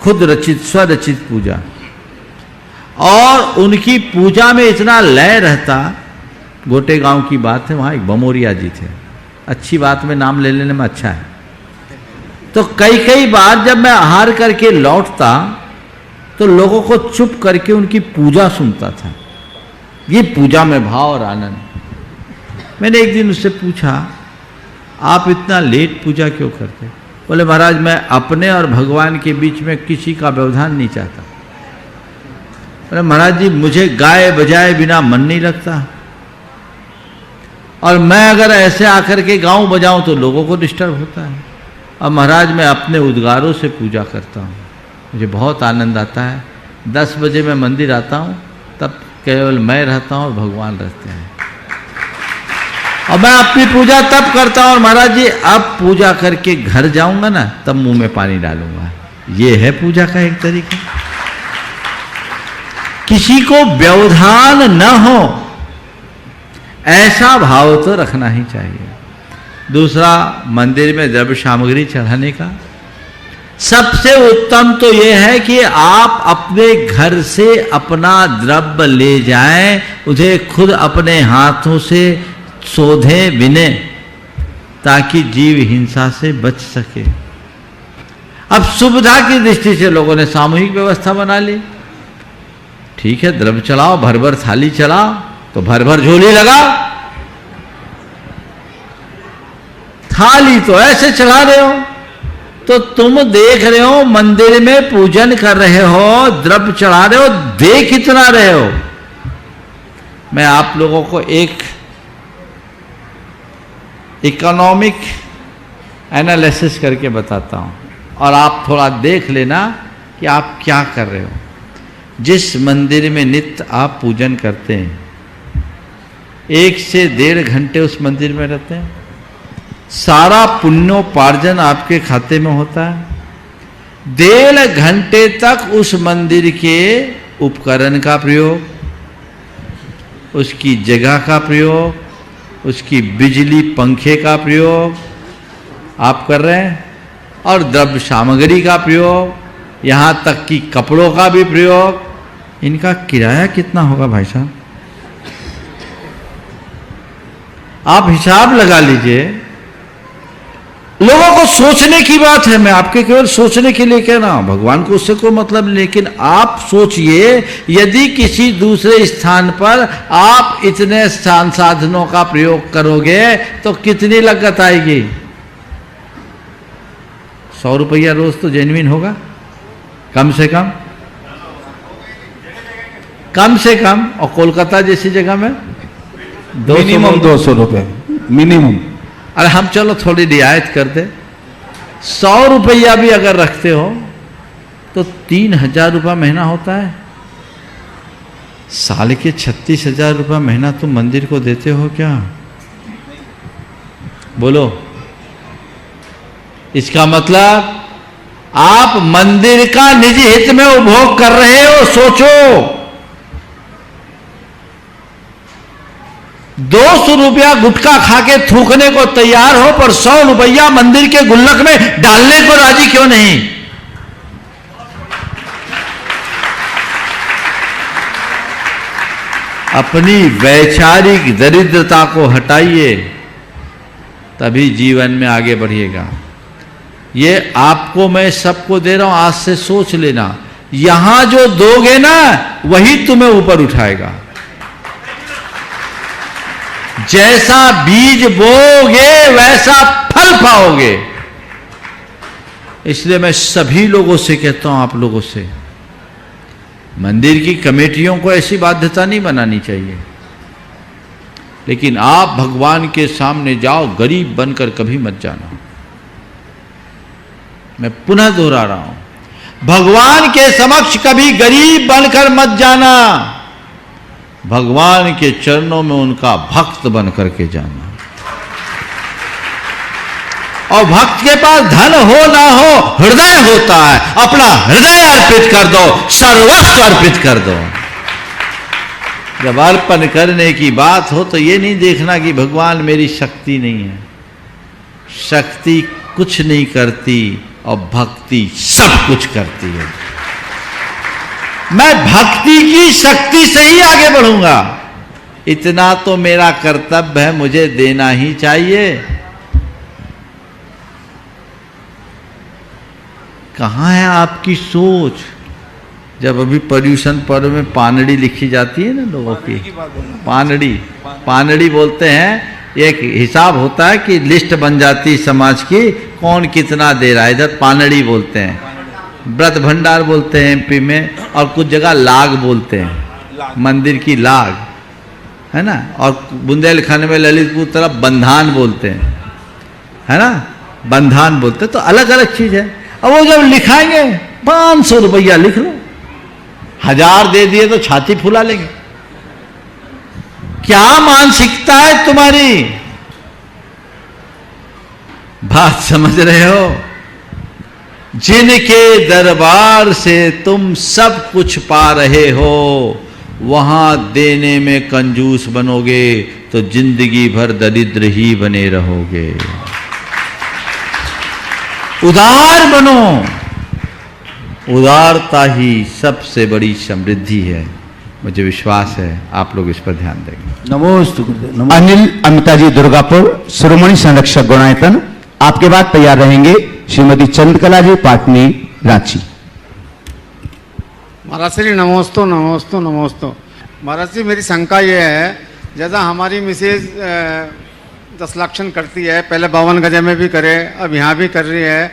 खुद रचित स्वरचित पूजा, और उनकी पूजा में इतना लय रहता। गोटे गांव की बात है, वहाँ एक बमोरिया जी थे, अच्छी बात में नाम ले लेने में अच्छा है। तो कई बार जब मैं आहार करके लौटता तो लोगों को चुप करके उनकी पूजा सुनता था, ये पूजा में भाव और आनंद। मैंने एक दिन उससे पूछा, आप इतना लेट पूजा क्यों करते? बोले महाराज, मैं अपने और भगवान के बीच में किसी का व्यवधान नहीं चाहता। बोले महाराज जी, मुझे गाए बजाए बिना मन नहीं लगता, और मैं अगर ऐसे आकर के गाऊं बजाऊं तो लोगों को डिस्टर्ब होता है। और महाराज, मैं अपने उद्गारों से पूजा करता हूँ, मुझे बहुत आनंद आता है। 10 बजे मैं मंदिर आता हूँ, तब केवल मैं रहता हूँ और भगवान रहते हैं, और मैं अपनी पूजा तब करता हूँ। और महाराज जी, अब पूजा करके घर जाऊंगा ना, तब मुंह में पानी डालूंगा। ये है पूजा का एक तरीका। किसी को व्यवधान न हो, ऐसा भाव तो रखना ही चाहिए। दूसरा, मंदिर में द्रव्य सामग्री चढ़ाने का सबसे उत्तम तो यह है कि आप अपने घर से अपना द्रव्य ले जाएं, उसे खुद अपने हाथों से शोधें बिने, ताकि जीव हिंसा से बच सके। अब सुविधा की दृष्टि से लोगों ने सामूहिक व्यवस्था बना ली। ठीक है, द्रव्य चलाओ, भर भर थाली चलाओ, तो भर भर झोली लगाओ। थाली तो ऐसे चढ़ा रहे हो, तो तुम देख रहे हो मंदिर में पूजन कर रहे हो, द्रव्य चढ़ा रहे हो, दे कितना रहे हो। मैं आप लोगों को एक इकोनॉमिक एनालिसिस करके बताता हूं और आप थोड़ा देख लेना कि आप क्या कर रहे हो। जिस मंदिर में नित्य आप पूजन करते हैं, 1 से 1.5 घंटे उस मंदिर में रहते हैं, सारा पुण्योपार्जन आपके खाते में होता है। 1.5 घंटे तक उस मंदिर के उपकरण का प्रयोग, उसकी जगह का प्रयोग, उसकी बिजली पंखे का प्रयोग आप कर रहे हैं, और द्रव्य सामग्री का प्रयोग, यहां तक कि कपड़ों का भी प्रयोग। इनका किराया कितना होगा भाई साहब? आप हिसाब लगा लीजिए। लोगों को सोचने की बात है, मैं आपके केवल सोचने के लिए कह रहा हूं, भगवान को उससे कोई मतलब नहीं। लेकिन आप सोचिए, यदि किसी दूसरे स्थान पर आप इतने साधनों का प्रयोग करोगे तो कितनी लागत आएगी? 100 रुपया रोज तो जेन्युइन होगा कम से कम, और कोलकाता जैसी जगह में मिनिमम 200 रुपए मिनिमम। अरे हम चलो थोड़ी रियायत कर दे, 100 रुपया भी अगर रखते हो तो 3,000 रुपया महीना होता है। साल के 36,000 रुपया महीना तुम मंदिर को देते हो क्या? बोलो। इसका मतलब आप मंदिर का निजी हित में उपभोग कर रहे हो। सोचो, 200 रुपया गुटखा खा के थूकने को तैयार हो, पर 100 रुपया मंदिर के गुल्लक में डालने को राजी क्यों नहीं? अपनी वैचारिक दरिद्रता को हटाइए, तभी जीवन में आगे बढ़िएगा। ये आपको मैं सबको दे रहा हूं, आज से सोच लेना, यहां जो दोगे ना वही तुम्हें ऊपर उठाएगा। जैसा बीज बोओगे वैसा फल पाओगे। इसलिए मैं सभी लोगों से कहता हूं, आप लोगों से, मंदिर की कमेटियों को ऐसी बाध्यता नहीं बनानी चाहिए, लेकिन आप भगवान के सामने जाओ, गरीब बनकर कभी मत जाना। मैं पुनः दोहरा रहा हूं, भगवान के समक्ष कभी गरीब बनकर मत जाना, भगवान के चरणों में उनका भक्त बनकर के जाना। और भक्त के पास धन हो ना हो, हृदय होता है, अपना हृदय अर्पित कर दो, सर्वस्व अर्पित कर दो। जब अर्पण करने की बात हो तो ये नहीं देखना कि भगवान मेरी शक्ति नहीं है। शक्ति कुछ नहीं करती और भक्ति सब कुछ करती है। मैं भक्ति की शक्ति से ही आगे बढ़ूंगा, इतना तो मेरा कर्तव्य है, मुझे देना ही चाहिए। कहां है आपकी सोच? जब अभी पर्यूषण पर्व में पानड़ी लिखी जाती है ना लोगों की, पानड़ी बोलते हैं, एक हिसाब होता है कि लिस्ट बन जाती है समाज की, कौन कितना दे रहा है। इधर पानड़ी बोलते हैं, व्रत भंडार बोलते हैं एमपी में, और कुछ जगह लाग बोलते हैं, मंदिर की लाग है ना, और बुंदेलखंड में ललितपुर तरफ बंधान बोलते हैं, है ना, बंधान बोलते हैं। तो अलग अलग चीज है। अब वो जब लिखाएंगे 500 रुपया लिख लो, 1000 दे दिए तो छाती फुला लेंगे। क्या मानसिकता है तुम्हारी? बात समझ रहे हो? जिनके दरबार से तुम सब कुछ पा रहे हो, वहां देने में कंजूस बनोगे तो जिंदगी भर दरिद्र ही बने रहोगे। उदार बनो, उदारता ही सबसे बड़ी समृद्धि है। मुझे विश्वास है आप लोग इस पर ध्यान देंगे। नमोस्तु गुरुदेव। नमो। अनिल अमिता जी दुर्गापुर, शिरोमणि संरक्षक गुणायतन। आपके बाद तैयार रहेंगे श्रीमती चंद्रकला जी पाटनी, रांची। महाराज श्री नमोस्तु नमोस्तु नमोस्तु। महाराज जी मेरी शंका ये है, जैसा हमारी मिसेज 10 लक्षण करती है, पहले 52 गजे में भी करे, अब यहाँ भी कर रही है,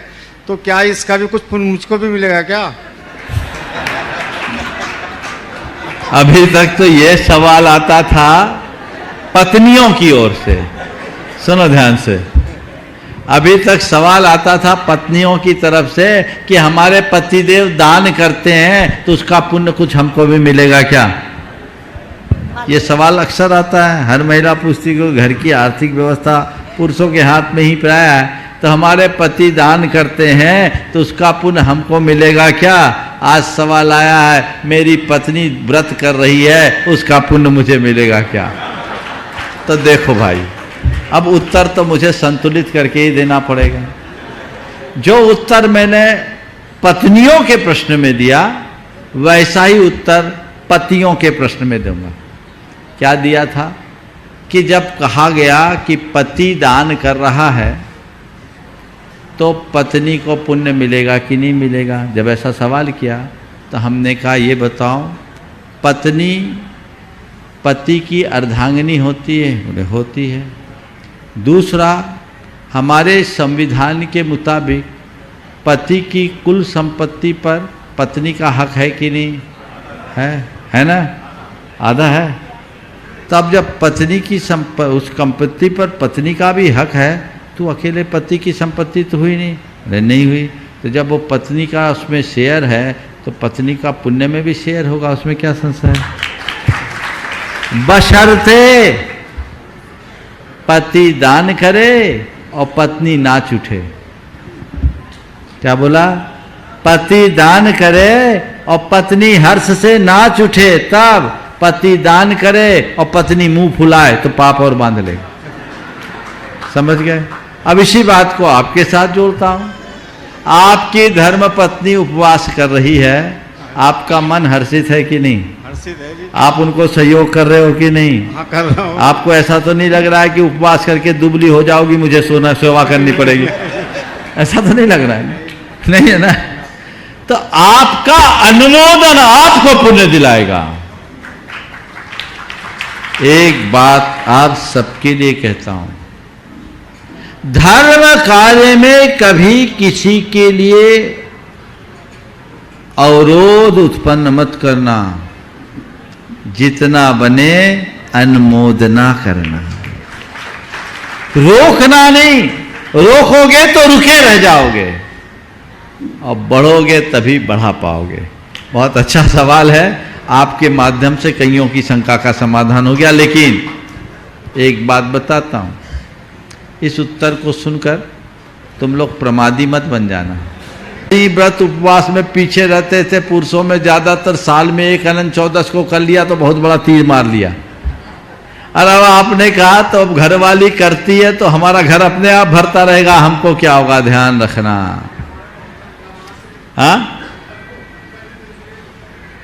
तो क्या इसका भी कुछ पुण्य मुझको भी मिलेगा क्या? अभी तक तो ये सवाल आता था पत्नियों की ओर से, सुनो ध्यान से, अभी तक सवाल आता था पत्नियों की तरफ से कि हमारे पतिदेव दान करते हैं तो उसका पुण्य कुछ हमको भी मिलेगा क्या? ये सवाल अक्सर आता है, हर महिला पूछती कि घर की आर्थिक व्यवस्था पुरुषों के हाथ में ही प्राय है, तो हमारे पति दान करते हैं तो उसका पुण्य हमको मिलेगा क्या? आज सवाल आया है मेरी पत्नी व्रत कर रही है, उसका पुण्य मुझे मिलेगा क्या? तो देखो भाई, अब उत्तर तो मुझे संतुलित करके ही देना पड़ेगा। जो उत्तर मैंने पत्नियों के प्रश्न में दिया वैसा ही उत्तर पतियों के प्रश्न में दूंगा। क्या दिया था कि जब कहा गया कि पति दान कर रहा है तो पत्नी को पुण्य मिलेगा कि नहीं मिलेगा, जब ऐसा सवाल किया तो हमने कहा ये बताओ, पत्नी पति की अर्धांगिनी होती है? बोले होती है। दूसरा, हमारे संविधान के मुताबिक पति की कुल संपत्ति पर पत्नी का हक है कि नहीं है ना? आधा है। तब जब पत्नी की उस संपत्ति पर पत्नी का भी हक है तो अकेले पति की संपत्ति तो हुई नहीं? अरे नहीं हुई। तो जब वो पत्नी का उसमें शेयर है तो पत्नी का पुण्य में भी शेयर होगा, उसमें क्या संशय है? बशर्ते पति दान करे और पत्नी नाच उठे। क्या बोला? पति दान करे और पत्नी हर्ष से नाच उठे, तब पति दान करे और पत्नी मुंह फुलाए तो पाप और बांध ले। समझ गए? अब इसी बात को आपके साथ जोड़ता हूं। आपकी धर्म पत्नी उपवास कर रही है, आपका मन हर्षित है कि नहीं? हर्षित है जी। आप उनको सहयोग कर रहे हो कि नहीं? हाँ, कर रहा हूँ। आपको ऐसा तो नहीं लग रहा है कि उपवास करके दुबली हो जाओगी, मुझे सोना सेवा करनी पड़ेगी? ऐसा तो नहीं लग रहा है? नहीं है ना? तो आपका अनुमोदन आपको पुण्य दिलाएगा। एक बात आप सबके लिए कहता हूं, धर्म कार्य में कभी किसी के लिए अवरोध उत्पन्न मत करना, जितना बने अनुमोदना करना, रोकना नहीं। रोकोगे तो रुके रह जाओगे और बढ़ोगे तभी बढ़ा पाओगे। बहुत अच्छा सवाल है, आपके माध्यम से कईयों की शंका का समाधान हो गया। लेकिन एक बात बताता हूं, इस उत्तर को सुनकर तुम लोग प्रमादी मत बन जाना। व्रत उपवास में पीछे रहते थे पुरुषों में ज्यादातर, साल में एक अनंत चौदस को कर लिया तो बहुत बड़ा तीर मार लिया। और अब आपने कहा तो अब घरवाली करती है तो हमारा घर अपने आप भरता रहेगा, हमको क्या होगा? ध्यान रखना।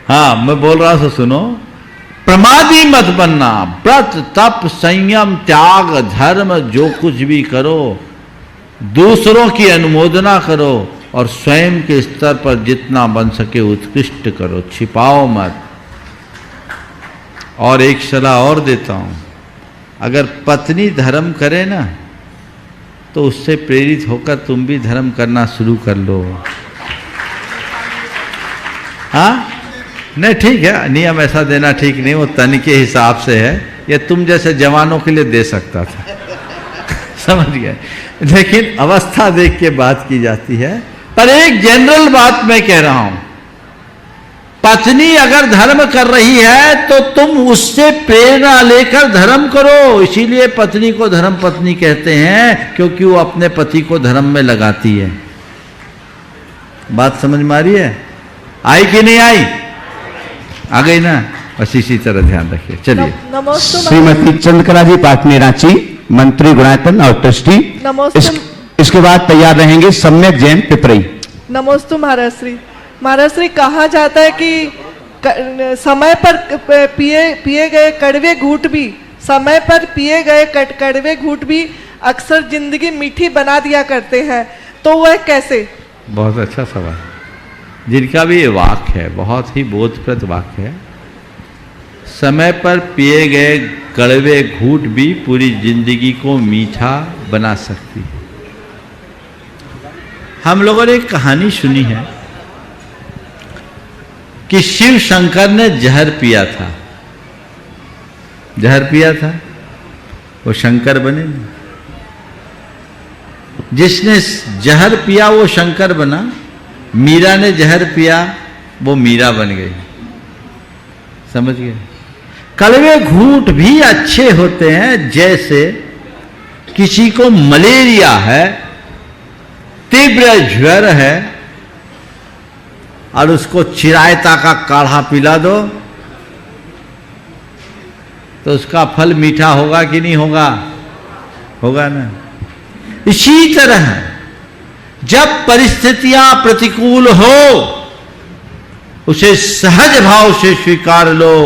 हाँ, मैं बोल रहा हूं, सुनो। प्रमादी मत बनना। व्रत, तप, संयम, त्याग, धर्म जो कुछ भी करो, दूसरों की अनुमोदना करो और स्वयं के स्तर पर जितना बन सके उत्कृष्ट करो, छिपाओ मत। और एक सलाह और देता हूं, अगर पत्नी धर्म करे ना तो उससे प्रेरित होकर तुम भी धर्म करना शुरू कर लो। हाँ, नहीं ठीक है, नियम ऐसा देना ठीक नहीं, वो तन के हिसाब से है। ये तुम जैसे जवानों के लिए दे सकता था। समझ गए? लेकिन अवस्था देख के बात की जाती है। पर एक जनरल बात मैं कह रहा हूं, पत्नी अगर धर्म कर रही है तो तुम उससे प्रेरणा लेकर धर्म करो। इसीलिए पत्नी को धर्म पत्नी कहते हैं, क्योंकि वो अपने पति को धर्म में लगाती है। बात समझ में आ रही है? आई कि नहीं आई? आ गई ना? बस इसी तरह ध्यान रखिए। चलिए। श्रीमती चंद्रकला जी पाटनी रांची, मंत्री गुणायतन और ट्रस्टी। इसके बाद तैयार रहेंगे सम्यक जैन पिपरई। नमोस्तु महाराज श्री। महाराज श्री, कहा जाता है कि समय पर पिए गए कड़वे घूंट भी, समय पर पिए गए कड़वे घूंट भी अक्सर जिंदगी मीठी बना दिया करते हैं, तो वह कैसे? बहुत अच्छा सवाल। जिनका भी ये वाक्य है बहुत ही बोधप्रद वाक्य है। समय पर पिए गए कड़वे घूंट भी पूरी जिंदगी को मीठा बना सकती है। हम लोगों ने एक कहानी सुनी है कि शिव शंकर ने जहर पिया था, जहर पिया था, वो शंकर बने ना। जिसने जहर पिया वो शंकर बना, मीरा ने जहर पिया वो मीरा बन गई। समझ गए? कड़वे घूंट भी अच्छे होते हैं। जैसे किसी को मलेरिया है, तीव्र ज्वर है, और उसको चिरायता का काढ़ा पिला दो तो उसका फल मीठा होगा कि नहीं होगा? होगा ना। इसी तरह जब परिस्थितियां प्रतिकूल हो उसे सहज भाव से स्वीकार लो,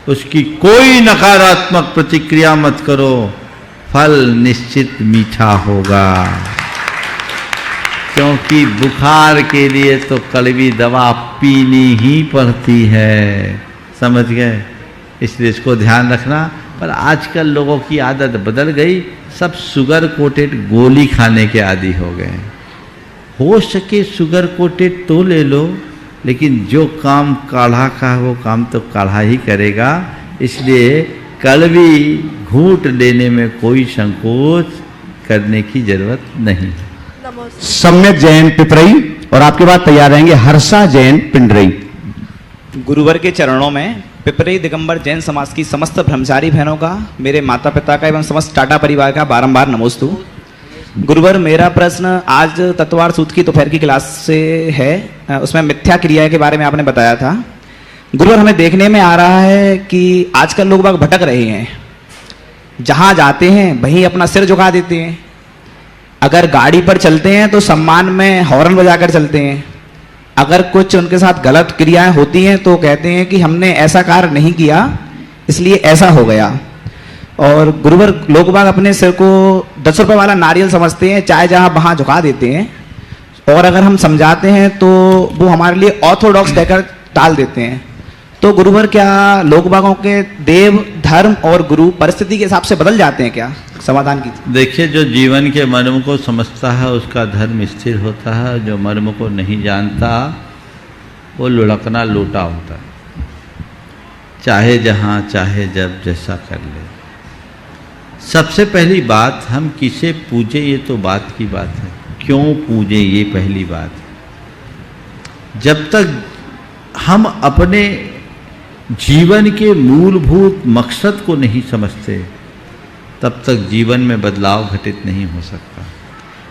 उसकी कोई नकारात्मक प्रतिक्रिया मत करो, फल निश्चित मीठा होगा। क्योंकि बुखार के लिए तो कड़वी दवा पीनी ही पड़ती है। समझ गए? इसलिए इसको ध्यान रखना। पर आजकल लोगों की आदत बदल गई, सब शुगर कोटेड गोली खाने के आदी हो गए। हो सके शुगर कोटेड तो ले लो, लेकिन जो काम काढ़ा का वो काम तो काढ़ा ही करेगा। इसलिए कड़वी घूंट लेने में कोई संकोच करने की जरूरत नहीं। सम्यक जैन पिपरई, और आपके बाद तैयार रहेंगे हर्षा जैन पिंडरई। गुरुवर के चरणों में पिपरई दिगंबर जैन समाज की समस्त ब्रह्मचारी बहनों का, मेरे माता पिता का एवं समस्त टाटा परिवार का बारंबार नमोस्तु। गुरुवर, मेरा प्रश्न आज तत्वार सूत्र की दोपहर की क्लास से है। उसमें मिथ्या क्रिया के बारे में आपने बताया था। गुरुवर, हमें देखने में आ रहा है कि आजकल लोग बाग भटक रहे हैं, जहां जाते हैं वहीं अपना सिर झुका देते हैं। अगर गाड़ी पर चलते हैं तो सम्मान में हॉर्न बजाकर चलते हैं। अगर कुछ उनके साथ गलत क्रियाएं होती हैं तो कहते हैं कि हमने ऐसा कार्य नहीं किया इसलिए ऐसा हो गया। और गुरुवर, लोग बाग अपने सिर को 10 रुपए वाला नारियल समझते हैं, चाहे जहां वहां झुका देते हैं। और अगर हम समझाते हैं तो वो हमारे लिए ऑर्थोडॉक्स कहकर टाल देते हैं। तो गुरुवर, क्या लोग बागों के देव, धर्म और गुरु परिस्थिति के हिसाब से बदल जाते हैं क्या? समाधान कीजिए। देखिए, जो जीवन के मर्म को समझता है उसका धर्म स्थिर होता है, जो मर्म को नहीं जानता वो लुढ़कना लोटा होता है। चाहे जहाँ चाहे जब जैसा कर ले। सबसे पहली बात, हम किसे पूजे ये तो बात की बात है, क्यों पूजे ये पहली बात है। जब तक हम अपने जीवन के मूलभूत मकसद को नहीं समझते तब तक जीवन में बदलाव घटित नहीं हो सकता।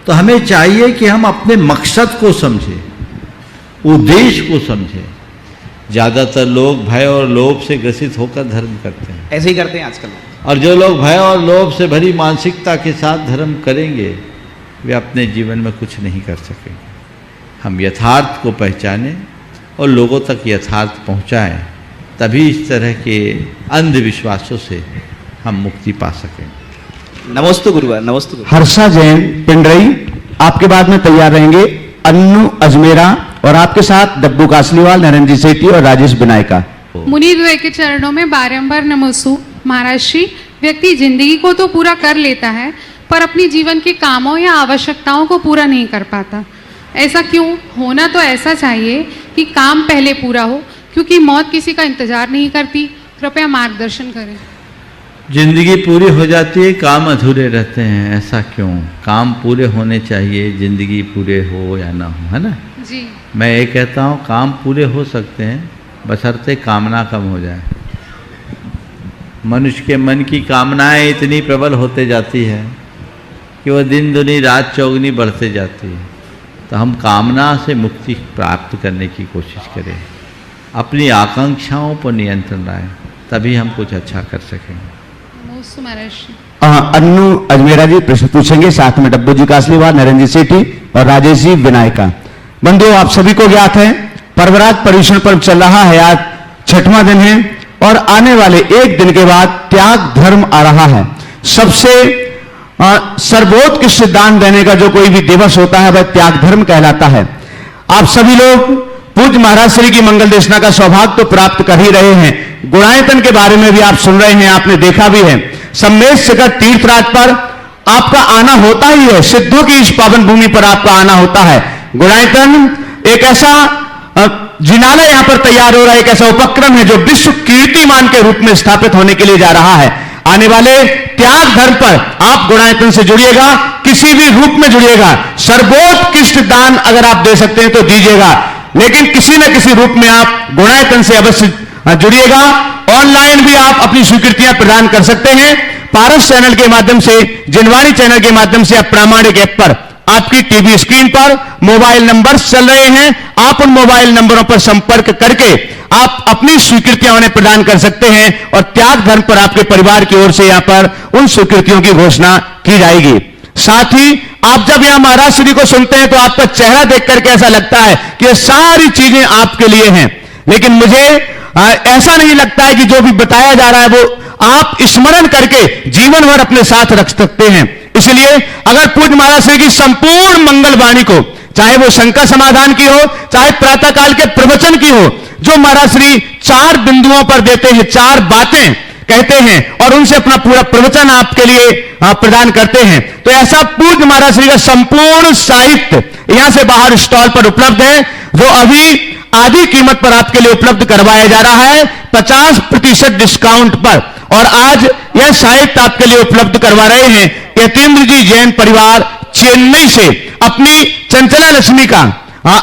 तो हमें चाहिए कि हम अपने मकसद को समझें, उद्देश्य को समझें। ज़्यादातर लोग भय और लोभ से ग्रसित होकर धर्म करते हैं। ऐसे ही करते हैं आजकल। और जो लोग भय और लोभ से भरी मानसिकता के साथ धर्म करेंगे वे अपने जीवन में कुछ नहीं कर सकेंगे। हम यथार्थ को पहचानें और लोगों तक यथार्थ पहुंचाएं, तभी इस तरह के अंधविश्वासों से हम मुक्ति पा सकें। नमोस्तु गुरुवर, नमोस्तु गुरुवर। हर्षा जैन पिंडरई, आपके बाद में तैयार रहेंगे अन्नू अजमेरा, और आपके साथ डब्बू कासलीवाल, नरेंद्र जी सेठी और राजेश बिनायका। मुनिद्वय के चरणों में बारंबार नमोस्तु। महाराज श्री, व्यक्ति जिंदगी को तो पूरा कर लेता है पर अपनी जीवन के कामों या आवश्यकताओं को पूरा नहीं कर पाता। ऐसा क्यों? होना तो ऐसा चाहिए कि काम पहले पूरा हो, क्योंकि मौत किसी का इंतजार नहीं करती। कृपया मार्गदर्शन करें। जिंदगी पूरी हो जाती है, काम अधूरे रहते हैं। ऐसा क्यों? काम पूरे होने चाहिए, जिंदगी पूरे हो या ना हो, है ना जी। मैं ये कहता हूँ काम पूरे हो सकते हैं बशर्ते कामना कम हो जाए। मनुष्य के मन की कामनाएं इतनी प्रबल होते जाती है कि वह दिन दुनी रात चौगुनी बढ़ते जाती है। तो हम कामना से मुक्ति प्राप्त करने की कोशिश करें, अपनी आकांक्षाओं पर नियंत्रण लाएं, तभी हम कुछ अच्छा कर सकेंगे। नमोस्तु महाराज श्री। अन्नू अजमेरा जी प्रश्न पूछेंगे, साथ में डब्बू जी कासलीवाल, नरेंद्र जी सेठी और राजेश जी विनायका। बंधुओं, आप सभी को ज्ञात है पर्वराज पर्युषण पर्व चल रहा है। आज 6वां दिन है और आने वाले एक दिन के बाद त्याग धर्म आ रहा है। सबसे सर्वोत्कृष्ट दान देने का जो कोई भी दिवस होता है वह त्याग धर्म कहलाता है। आप सभी लोग पूज्य महाराज श्री की मंगल देशना का सौभाग्य तो प्राप्त कर ही रहे हैं। गुणायतन के बारे में भी आप सुन रहे हैं, आपने देखा भी है। सम्मेद शिखर तीर्थराज पर आपका आना होता ही है, सिद्धों की इस पावन भूमि पर आपका आना होता है। गुणायतन एक ऐसा जिनालय यहां पर तैयार हो रहा है, एक ऐसा उपक्रम है जो विश्व कीर्तिमान के रूप में स्थापित होने के लिए जा रहा है। आने वाले त्याग धर्म पर आप गुणायतन से जुड़िएगा, किसी भी रूप में जुड़िएगा। सर्वोत्कृष्ट दान अगर आप दे सकते हैं तो दीजिएगा, लेकिन किसी न किसी रूप में आप गुणायतन से अवश्य जुड़िएगा। ऑनलाइन भी आप अपनी स्वीकृतियां प्रदान कर सकते हैं। पारस चैनल के माध्यम से, जिनवाणी चैनल के माध्यम से, आप प्रामाणिक ऐप पर आपकी टीवी स्क्रीन पर मोबाइल नंबर चल रहे हैं। आप उन मोबाइल नंबरों पर संपर्क करके आप अपनी स्वीकृतियां उन्हें प्रदान कर सकते हैं और त्याग धर्म पर आपके परिवार की ओर से यहां पर उन स्वीकृतियों की घोषणा की जाएगी। साथ ही आप जब यहां महाराज श्री को सुनते हैं तो आपका चेहरा देख करके ऐसा लगता है कि ये सारी चीजें आपके लिए हैं, लेकिन मुझे ऐसा नहीं लगता है कि जो भी बताया जा रहा है वो आप स्मरण करके जीवन भर अपने साथ रख सकते हैं। इसलिए अगर पूज्य महाराज श्री की संपूर्ण मंगल वाणी को, चाहे वो शंका समाधान की हो, चाहे प्रातः काल के प्रवचन की हो, जो महाराज श्री 4 बिंदुओं पर देते हैं, 4 बातें कहते हैं और उनसे अपना पूरा प्रवचन आपके लिए प्रदान करते हैं, तो ऐसा पूज्य महाराज श्री का संपूर्ण साहित्य यहां से बाहर स्टॉल पर उपलब्ध है, जो अभी आधी कीमत पर आपके लिए उपलब्ध करवाया जा रहा है 50% डिस्काउंट पर। और आज यह साहित्य आपके लिए उपलब्ध करवा रहे हैं यतीन्द्र जी जैन परिवार चेन्नई से। अपनी चंचला लक्ष्मी का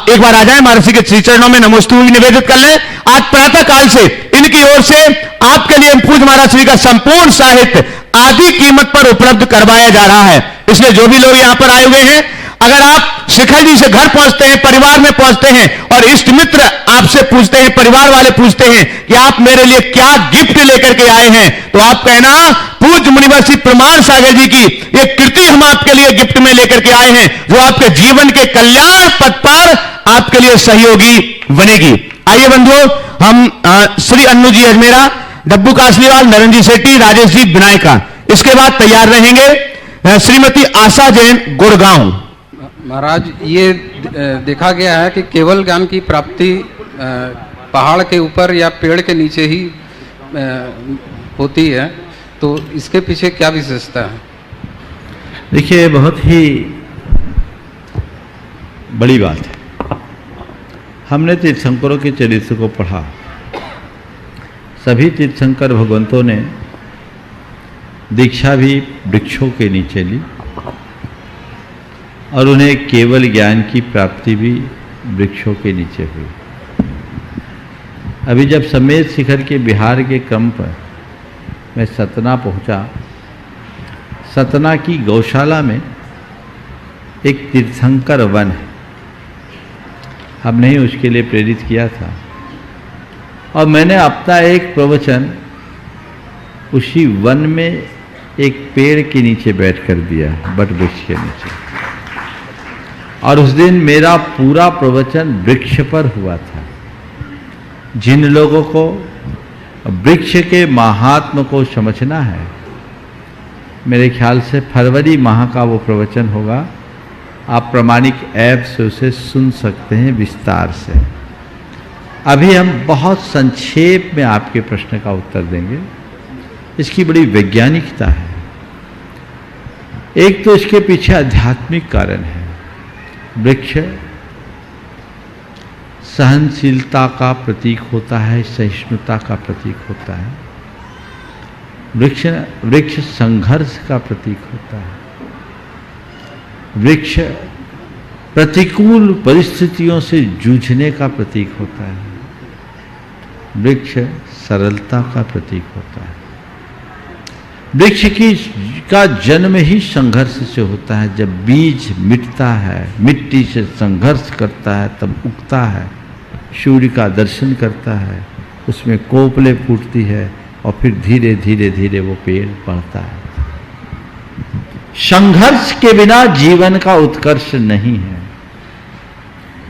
एक बार आ जाए, महर्षि के श्री चरणों में नमोस्तु निवेदित कर लें। आज प्रातः काल से इनकी ओर से आपके लिए पूज्य महाराज श्री का संपूर्ण साहित्य आधी कीमत पर उपलब्ध करवाया जा रहा है। इसलिए जो भी लोग यहां पर आए हुए हैं, अगर आप शिखर जी से घर पहुंचते हैं, परिवार में पहुंचते हैं और इष्ट मित्र आपसे पूछते हैं, परिवार वाले पूछते हैं कि आप मेरे लिए क्या गिफ्ट लेकर के आए हैं, तो आप कहना पूज्य मुनिवर श्री प्रमाण सागर जी की ये कृति हम आपके लिए गिफ्ट में लेकर के आए हैं, जो आपके जीवन के कल्याण पथ पर आपके लिए सहयोगी बनेगी। आइए बंधुओं, हम श्री अन्नू जी अजमेरा, डब्बू कासलीवाल, नरेंद्र जी सेठी, राजेश जी विनायका, इसके बाद तैयार रहेंगे श्रीमती आशा जैन गुड़गांव। महाराज, ये देखा गया है कि केवल ज्ञान की प्राप्ति पहाड़ के ऊपर या पेड़ के नीचे ही होती है, तो इसके पीछे क्या विशेषता है? देखिए, बहुत ही बड़ी बात है। हमने तीर्थंकरों के चरित्र को पढ़ा। सभी तीर्थंकर भगवंतों ने दीक्षा भी वृक्षों के नीचे ली और उन्हें केवल ज्ञान की प्राप्ति भी वृक्षों के नीचे हुई। अभी जब समेत शिखर के बिहार के क्रम पर मैं सतना पहुंचा, सतना की गौशाला में एक तीर्थंकर वन है। हमने ही उसके लिए प्रेरित किया था और मैंने अपना एक प्रवचन उसी वन में एक पेड़ के नीचे बैठ कर दिया, बट वृक्ष के नीचे। और उस दिन मेरा पूरा प्रवचन वृक्ष पर हुआ था। जिन लोगों को वृक्ष के महात्म को समझना है, मेरे ख्याल से फरवरी माह का वो प्रवचन होगा। आप प्रामाणिक ऐप से उसे सुन सकते हैं विस्तार से। अभी हम बहुत संक्षेप में आपके प्रश्न का उत्तर देंगे। इसकी बड़ी वैज्ञानिकता है। एक तो इसके पीछे आध्यात्मिक कारण है। वृक्ष सहनशीलता का प्रतीक होता है, सहिष्णुता का प्रतीक होता है। वृक्ष संघर्ष का प्रतीक होता है। वृक्ष प्रतिकूल परिस्थितियों से जूझने का प्रतीक होता है। वृक्ष सरलता का प्रतीक होता है। वृक्ष का जन्म ही संघर्ष से होता है। जब बीज मिटता है, मिट्टी से संघर्ष करता है, तब उगता है, सूर्य का दर्शन करता है, उसमें कोपलें फूटती है और फिर धीरे धीरे धीरे वो पेड़ बढ़ता है। संघर्ष के बिना जीवन का उत्कर्ष नहीं है।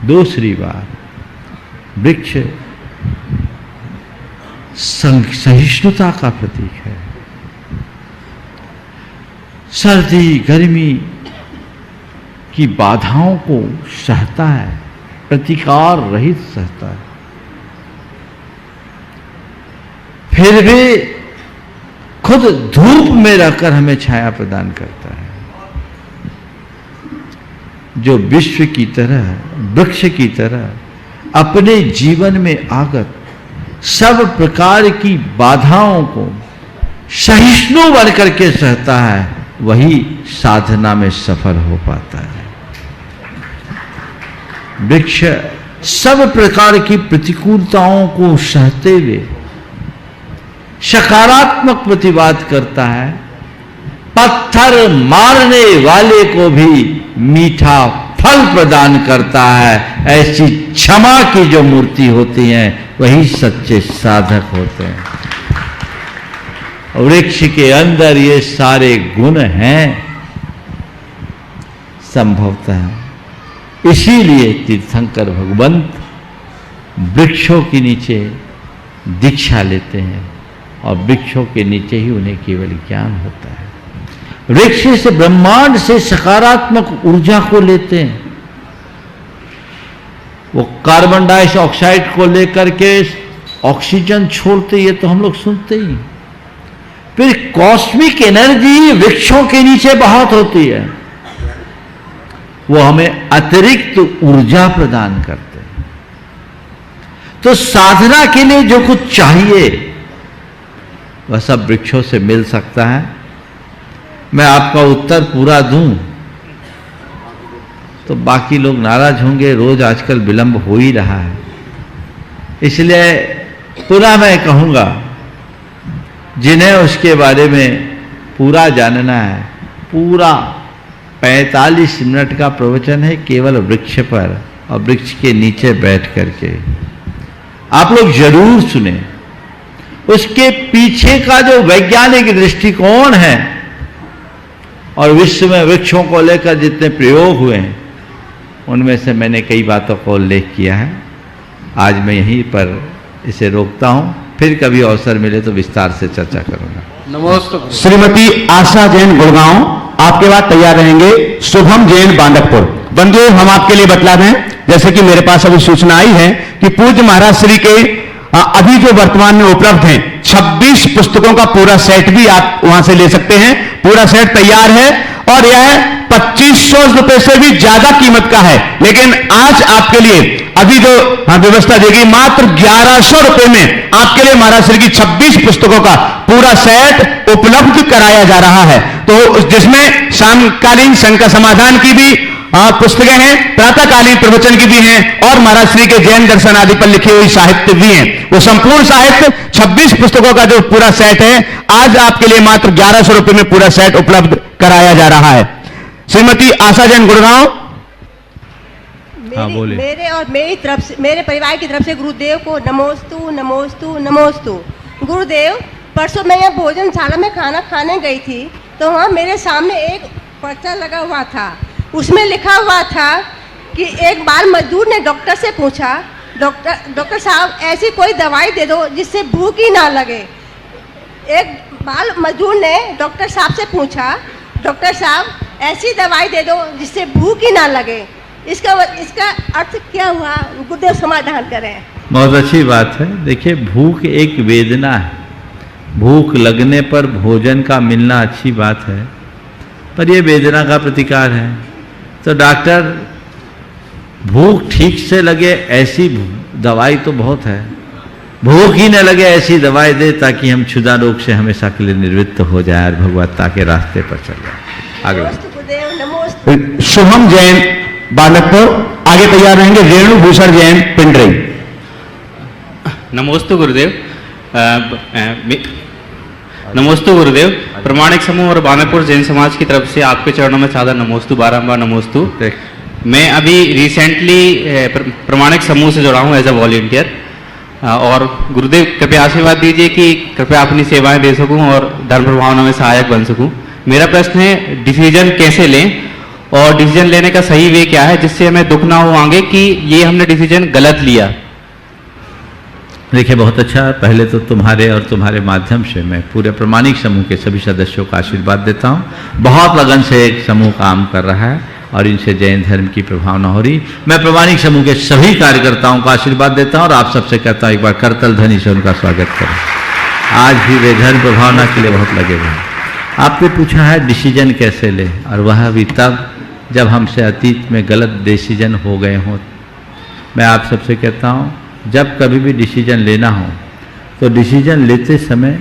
दूसरी बात, वृक्ष सहिष्णुता का प्रतीक है। सर्दी गर्मी की बाधाओं को सहता है, प्रतिकार रहित सहता है। फिर भी खुद धूप में रहकर हमें छाया प्रदान करता है। जो विश्व की तरह, वृक्ष की तरह अपने जीवन में आगत सब प्रकार की बाधाओं को सहिष्णु बन करके सहता है, वही साधना में सफल हो पाता है। वृक्ष सब प्रकार की प्रतिकूलताओं को सहते हुए सकारात्मक प्रतिवाद करता है। पत्थर मारने वाले को भी मीठा फल प्रदान करता है। ऐसी क्षमा की जो मूर्ति होती है वही सच्चे साधक होते हैं। वृक्ष के अंदर ये सारे गुण हैं संभवतः। इसीलिए तीर्थंकर भगवंत वृक्षों के नीचे दीक्षा लेते हैं और वृक्षों के नीचे ही उन्हें केवल ज्ञान होता है। वृक्ष से, ब्रह्मांड से सकारात्मक ऊर्जा को लेते हैं। वो कार्बन डाइऑक्साइड को लेकर के ऑक्सीजन छोड़ते, ये तो हम लोग सुनते ही। फिर कॉस्मिक एनर्जी वृक्षों के नीचे बहुत होती है, वो हमें अतिरिक्त ऊर्जा प्रदान करते हैं। तो साधना के लिए जो कुछ चाहिए वह सब वृक्षों से मिल सकता है। मैं आपका उत्तर पूरा दूं तो बाकी लोग नाराज होंगे, रोज आजकल विलंब हो ही रहा है। इसलिए पुनः मैं कहूंगा, जिन्हें उसके बारे में पूरा जानना है, पूरा 45 मिनट का प्रवचन है केवल वृक्ष पर और वृक्ष के नीचे बैठ करके। आप लोग जरूर सुने। उसके पीछे का जो वैज्ञानिक दृष्टिकोण है और विश्व में वृक्षों को लेकर जितने प्रयोग हुए हैं उनमें से मैंने कई बातों को उल्लेख किया है। आज मैं यहीं पर इसे रोकता हूं, फिर कभी अवसर मिले तो विस्तार से चर्चा करूंगा। नमस्ते। श्रीमती आशा जैन गुड़गांव, आपके बाद तैयार रहेंगे शुभम जैन बांदकपुर। बंधुओं, हम आपके लिए बतला दें, जैसे कि मेरे पास अभी सूचना आई है कि पूज्य महाराज श्री के अभी जो वर्तमान में उपलब्ध हैं 26 पुस्तकों का पूरा सेट भी आप वहां से ले सकते हैं। पूरा सेट तैयार है और यह 2500 रुपए से भी ज्यादा कीमत का है, लेकिन आज आपके लिए अभी जो व्यवस्था देगी मात्र 1100 रुपए में आपके लिए महाराज श्री की 26 पुस्तकों का पूरा सेट उपलब्ध कराया जा रहा है। तो जिसमें समकालीन शंका समाधान की भी पुस्तकें हैं, प्रातःकालीन प्रवचन की भी हैं और महाराज श्री के जैन दर्शन आदि पर लिखी हुई साहित्य भी हैं। वो संपूर्ण साहित्य 26 पुस्तकों का जो पूरा सेट है आज आपके लिए मात्र 1100 रुपए में पूरा सेट उपलब्ध कराया जा रहा है। श्रीमती आशा जैन गुड़गांव। मेरे और मेरी तरफ से, मेरे परिवार की तरफ से गुरुदेव को नमोस्तु नमोस्तु नमोस्तु। गुरुदेव, परसों मैं यहाँ भोजनशाला में खाना खाने गई थी तो वहाँ मेरे सामने एक पर्चा लगा हुआ था, उसमें लिखा हुआ था कि एक बाल मजदूर ने डॉक्टर से पूछा, डॉक्टर साहब ऐसी कोई दवाई दे दो जिससे भूख ही ना लगे। एक बाल मजदूर ने डॉक्टर साहब से पूछा, डॉक्टर साहब ऐसी दवाई दे दो जिससे भूख ही ना लगे। इसका अर्थ क्या हुआ? गुरुदेव समाधान करें। बहुत अच्छी बात है। देखिए, भूख एक वेदना है। भूख लगने पर भोजन का मिलना अच्छी बात है, पर यह वेदना का प्रतिकार है। तो डॉक्टर भूख ठीक से लगे ऐसी दवाई तो बहुत है, भूख ही न लगे ऐसी दवाई दे ताकि हम क्षुधा रोग से हमेशा के लिए निवृत्त हो जाए और भगवत्ता के रास्ते पर चल जाए। आगे शुभम जैन बालकपुर, आगे तैयार रहेंगे रेणु भूषण जैन पिंडरी। नमोस्तु गुरुदेव। नमोस्तु गुरुदेव। प्रमाणिक समूह और बानकपुर जैन समाज की तरफ से आपके चरणों में सादर नमोस्तु, बारंबार नमोस्तु। मैं अभी रिसेंटली प्रमाणिक समूह से जुड़ा हूँ एज अ वॉलंटियर, और गुरुदेव कृपया आशीर्वाद दीजिए कि कृपया अपनी सेवाएं दे सकूं और धर्म प्रभावना में सहायक बन सकूं। मेरा प्रश्न है, डिसीजन कैसे लें और डिसीजन लेने का सही वे क्या है जिससे हमें दुख ना हो आगे कि ये हमने डिसीजन गलत लिया। देखिए, बहुत अच्छा। पहले तो तुम्हारे और तुम्हारे माध्यम से मैं पूरे प्रमाणिक समूह के सभी सदस्यों का आशीर्वाद देता हूँ। बहुत लगन से एक समूह काम कर रहा है और इनसे जैन धर्म की प्रभावना हो रही। मैं प्रमाणिक समूह के सभी कार्यकर्ताओं का आशीर्वाद देता हूँ और आप सबसे कहता हूँ एक बार करतल ध्वनि से उनका स्वागत करें। आज भी वे धर्म प्रभावना के लिए बहुत लगे हुए हैं। आपने पूछा है डिसीजन कैसे ले, और वह भी तब जब हमसे अतीत में गलत डिसीजन हो गए हों। मैं आप सबसे कहता हूँ, जब कभी भी डिसीजन लेना हो तो डिसीजन लेते समय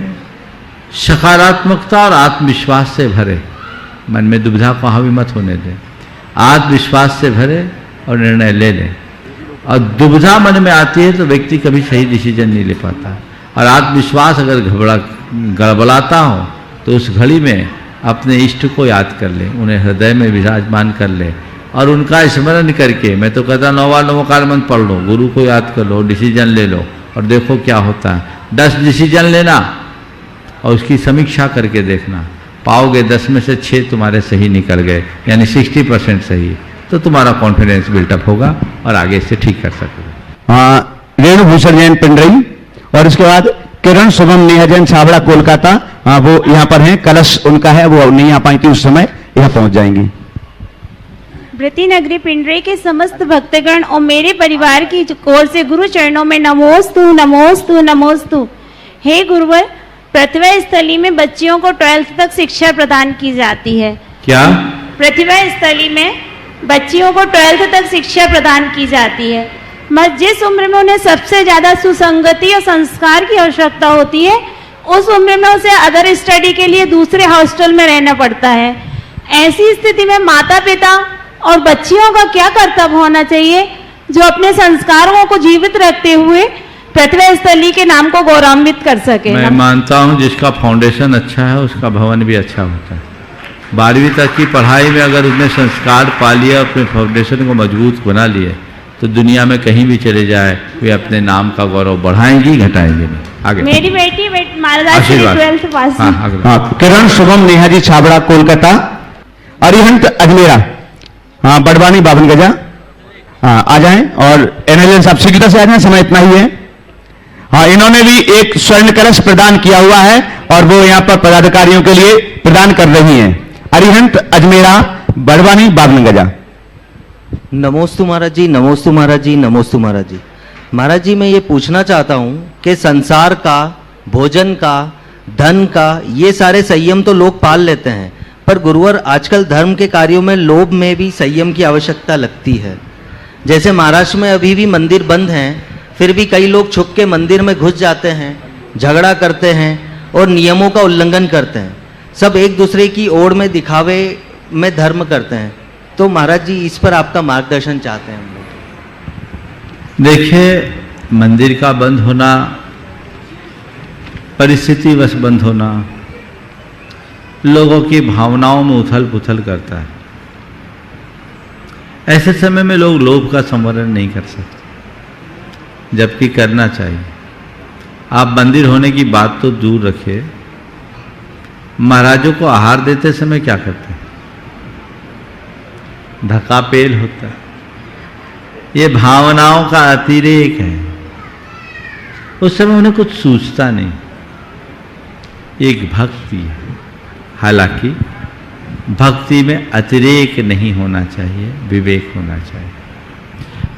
सकारात्मकता और आत्मविश्वास से भरे, मन में दुविधा को हावी मत होने दें, आत्मविश्वास से भरे और निर्णय ले लें। और दुविधा मन में आती है तो व्यक्ति कभी सही डिसीजन नहीं ले पाता। और आत्मविश्वास अगर गड़बड़ाता हो तो उस घड़ी में अपने इष्ट को याद कर ले, उन्हें हृदय में विराजमान कर ले और उनका स्मरण करके, मैं तो कहता 9 नमोकार मंत्र पढ़ लो, गुरु को याद कर लो, डिसीजन ले लो और देखो क्या होता है। 10 डिसीजन लेना और उसकी समीक्षा करके देखना, पाओगे 10 में से 6 तुम्हारे सही निकल गए, यानी 60% सही, तो तुम्हारा कॉन्फिडेंस बिल्टअप होगा और आगे से ठीक कर सकोगे। रेणु भूषण जैन पिंडरी और इसके बाद किरण शुभम नेहा जैन छाबड़ा कोलकाता, वो यहाँ पर हैं। कलश उनका है, वो नहीं आ पाई थी उस समय, यहाँ पहुंच जाएंगी। वृत्ति नगरी पिंडरे के समस्त भक्तगण और मेरे परिवार की ओर से गुरु चरणों में नमोस्तु नमोस्तु नमोस्तु। हे गुरुवर, प्रतिभा स्थली में बच्चियों को 12th तक शिक्षा प्रदान की जाती है। क्या? प्रतिभा स्थली में बच्चियों को 12th तक शिक्षा प्रदान की जाती है। जिस उम्र में उन्हें सबसे ज्यादा सुसंगति और संस्कार की आवश्यकता होती है, उस उम्र में उसे अदर स्टडी के लिए दूसरे हॉस्टल में रहना पड़ता है। ऐसी स्थिति में माता पिता और बच्चियों का क्या कर्तव्य होना चाहिए, जो अपने संस्कारों को जीवित रखते हुए प्रतिभा स्थली के नाम को गौरवान्वित कर सके। मैं मानता हूं जिसका फाउंडेशन अच्छा है उसका भवन भी अच्छा होता है। 12वीं तक की पढ़ाई में अगर उसने संस्कार पा लिया, अपने फाउंडेशन को मजबूत बना लिए, तो दुनिया में कहीं भी चले जाए वे अपने नाम का गौरव बढ़ाएंगी, घटाएंगे नहीं। आगे मेरी बेटी महाराज 12th पास। किरण शुभम नेहा जी छाबड़ा कोलकाता, अरिहंत अजमेरा, बड़वानी 52 गजा, आ जाएं और एनएलएन साहब शीघ्रता से आ जाएं, समय इतना ही है। इन्होंने भी एक स्वर्ण कलश प्रदान किया हुआ है और वो यहाँ पर पदाधिकारियों के लिए प्रदान कर रही हैं। अरिहंत अजमेरा, बड़वानी 52 गजा। नमोस्तु महाराज जी, नमोस्तु महाराज जी, नमोस्तु महाराज जी। महाराज जी, मैं ये पूछना चाहता हूँ कि संसार का, भोजन का, धन का, ये सारे संयम तो लोग पाल लेते हैं, पर गुरुवर आजकल धर्म के कार्यों में लोभ में भी संयम की आवश्यकता लगती है। जैसे महाराष्ट्र में अभी भी मंदिर बंद हैं, फिर भी कई लोग छुप के मंदिर में घुस जाते हैं, झगड़ा करते हैं और नियमों का उल्लंघन करते हैं। सब एक दूसरे की ओर में दिखावे में धर्म करते हैं। तो महाराज जी, इस पर आपका मार्गदर्शन चाहते हैं हम लोग। देखिए, मंदिर का बंद होना, परिस्थिति वश बंद होना, लोगों की भावनाओं में उथल पुथल करता है। ऐसे समय में लोग लोभ का संवरण नहीं कर सकते, जबकि करना चाहिए। आप मंदिर होने की बात तो दूर रखिए, महाराजों को आहार देते समय क्या करते हैं? धक्कापेल होता है। ये भावनाओं का अतिरेक है। उस समय उन्हें कुछ सूझता नहीं। एक भक्ति है, हालांकि भक्ति में अतिरेक नहीं होना चाहिए, विवेक होना चाहिए।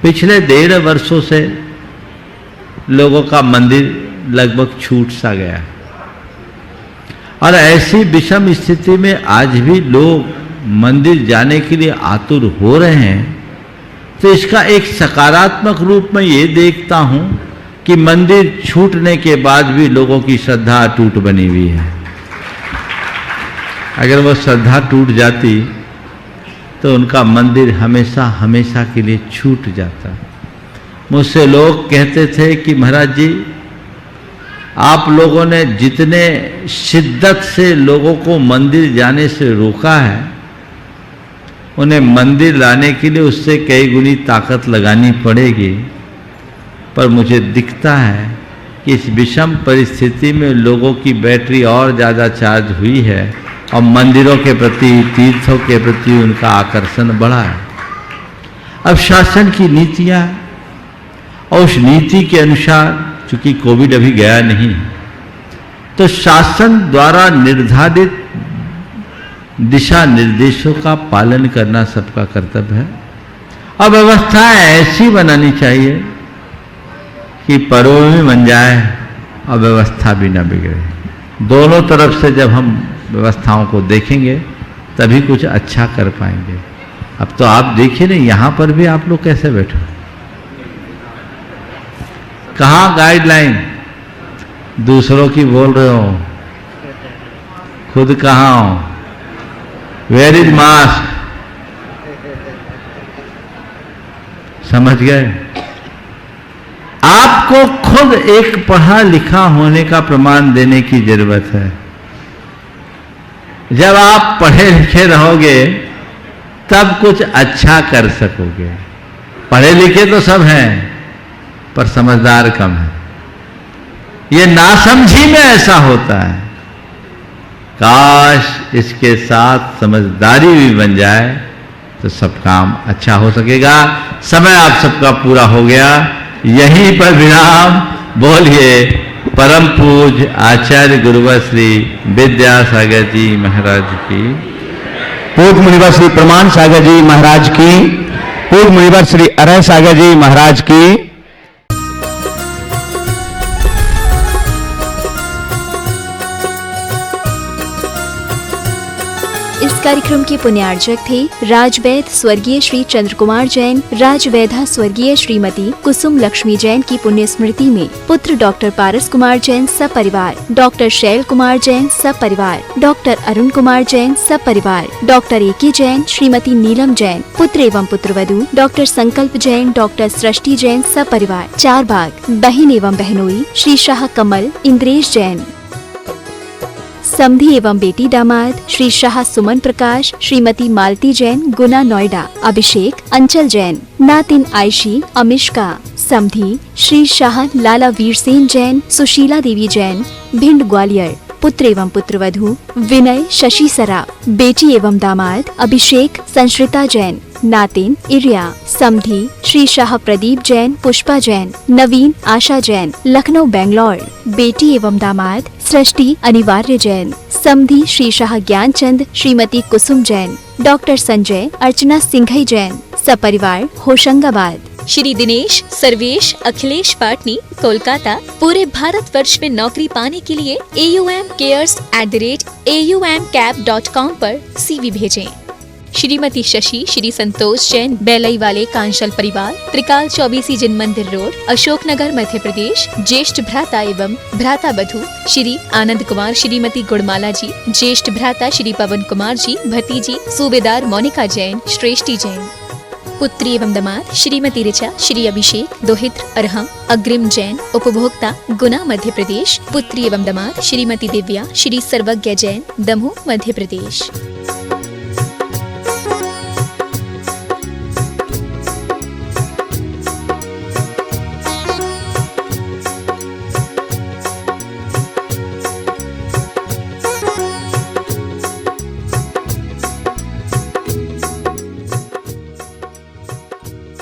पिछले 1.5 वर्षों से लोगों का मंदिर लगभग छूट सा गया और ऐसी विषम स्थिति में आज भी लोग मंदिर जाने के लिए आतुर हो रहे हैं। तो इसका एक सकारात्मक रूप में ये देखता हूं कि मंदिर छूटने के बाद भी लोगों की श्रद्धा अटूट बनी हुई है। अगर वो श्रद्धा टूट जाती तो उनका मंदिर हमेशा हमेशा के लिए छूट जाता। मुझसे लोग कहते थे कि महाराज जी, आप लोगों ने जितने शिद्दत से लोगों को मंदिर जाने से रोका है, उन्हें मंदिर लाने के लिए उससे कई गुनी ताकत लगानी पड़ेगी। पर मुझे दिखता है कि इस विषम परिस्थिति में लोगों की बैटरी और ज़्यादा चार्ज हुई है और मंदिरों के प्रति, तीर्थों के प्रति उनका आकर्षण बढ़ा है। अब शासन की नीतियाँ और उस नीति के अनुसार, चूंकि कोविड अभी गया नहीं है, तो शासन द्वारा निर्धारित दिशा निर्देशों का पालन करना सबका कर्तव्य है। और व्यवस्था ऐसी बनानी चाहिए कि पर्व भी बन जाए और व्यवस्था भी न बिगड़े। दोनों तरफ से जब हम व्यवस्थाओं को देखेंगे तभी कुछ अच्छा कर पाएंगे। अब तो आप देखिए ना, यहां पर भी आप लोग कैसे बैठे, कहां गाइडलाइन, दूसरों की बोल रहे हो, खुद कहां हो, वेयर इज मास्क, समझ गए? आपको खुद एक पढ़ा लिखा होने का प्रमाण देने की जरूरत है। जब आप पढ़े लिखे रहोगे तब कुछ अच्छा कर सकोगे। पढ़े लिखे तो सब हैं पर समझदार कम है। ये नासमझी में ऐसा होता है। काश इसके साथ समझदारी भी बन जाए तो सब काम अच्छा हो सकेगा। समय आप सबका पूरा हो गया, यहीं पर विराम। बोलिए परम पूज्य आचार्य गुरुवर श्री विद्यासागर जी महाराज की, पूज्य मुनिवर श्री प्रमाण सागर जी महाराज की, पूज्य मुनिवर श्री अरय सागर जी महाराज की। इस कार्यक्रम के पुण्यार्चक थे राजवैद स्वर्गीय श्री चंद्रकुमार जैन, राजवैधा स्वर्गीय श्रीमती कुसुम लक्ष्मी जैन की पुण्य स्मृति में पुत्र डॉक्टर पारस कुमार जैन सपरिवार, डॉक्टर शैल कुमार जैन सपरिवार, डॉक्टर अरुण कुमार जैन सपरिवार, डॉक्टर ए.के. जैन, श्रीमती नीलम जैन, पुत्र एवं पुत्रवधू डॉक्टर संकल्प जैन, डॉक्टर सृष्टि जैन सपरिवार, चार बाग, बहन एवं बहनोई श्री शाह कमल इंद्रेश जैन, समधी एवं बेटी दामाद श्री शाह सुमन प्रकाश, श्रीमती मालती जैन गुना नोएडा, अभिषेक अंचल जैन, नातिन आयशी अमिष्का, समधी श्री शाह लाला वीरसेन जैन, सुशीला देवी जैन भिंड ग्वालियर, पुत्र एवं पुत्रवधू विनय शशि सराफ, बेटी एवं दामाद अभिषेक संश्रिता जैन, नातिन इरिया, समधी श्री शाह प्रदीप जैन पुष्पा जैन, नवीन आशा जैन लखनऊ बेंगलोर, बेटी एवं दामाद सृष्टि अनिवार्य जैन, समधी श्री शाह ज्ञानचंद श्रीमती कुसुम जैन, डॉक्टर संजय अर्चना सिंघई जैन सपरिवार होशंगाबाद। श्री दिनेश सर्वेश अखिलेश पाटनी कोलकाता, पूरे भारतवर्ष में नौकरी पाने के लिए AUMcares@aumcap.com पर CV भेजें। श्रीमती शशि श्री संतोष जैन बेलई वाले कांशल परिवार, त्रिकाल 24 जिन मंदिर रोड, अशोकनगर मध्य प्रदेश, ज्येष्ठ भ्राता एवं भ्राता बधू श्री आनंद कुमार श्रीमती गुड़माला जी, ज्येष्ठ भ्राता श्री पवन कुमार जी, भतीजी सूबेदार मोनिका जैन श्रेष्ठी जैन, पुत्री एवं दामाद श्रीमती ऋचा श्री अभिषेक दोहित्र अरहम अग्रिम जैन उपभोक्ता गुना मध्य प्रदेश, पुत्री एवं दामाद श्रीमती दिव्या श्री सर्वज्ञ जैन दमोह मध्य प्रदेश।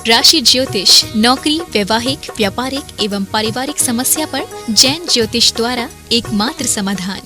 राशि ज्योतिष, नौकरी, वैवाहिक, व्यापारिक एवं पारिवारिक समस्या पर जैन ज्योतिष द्वारा एकमात्र समाधान।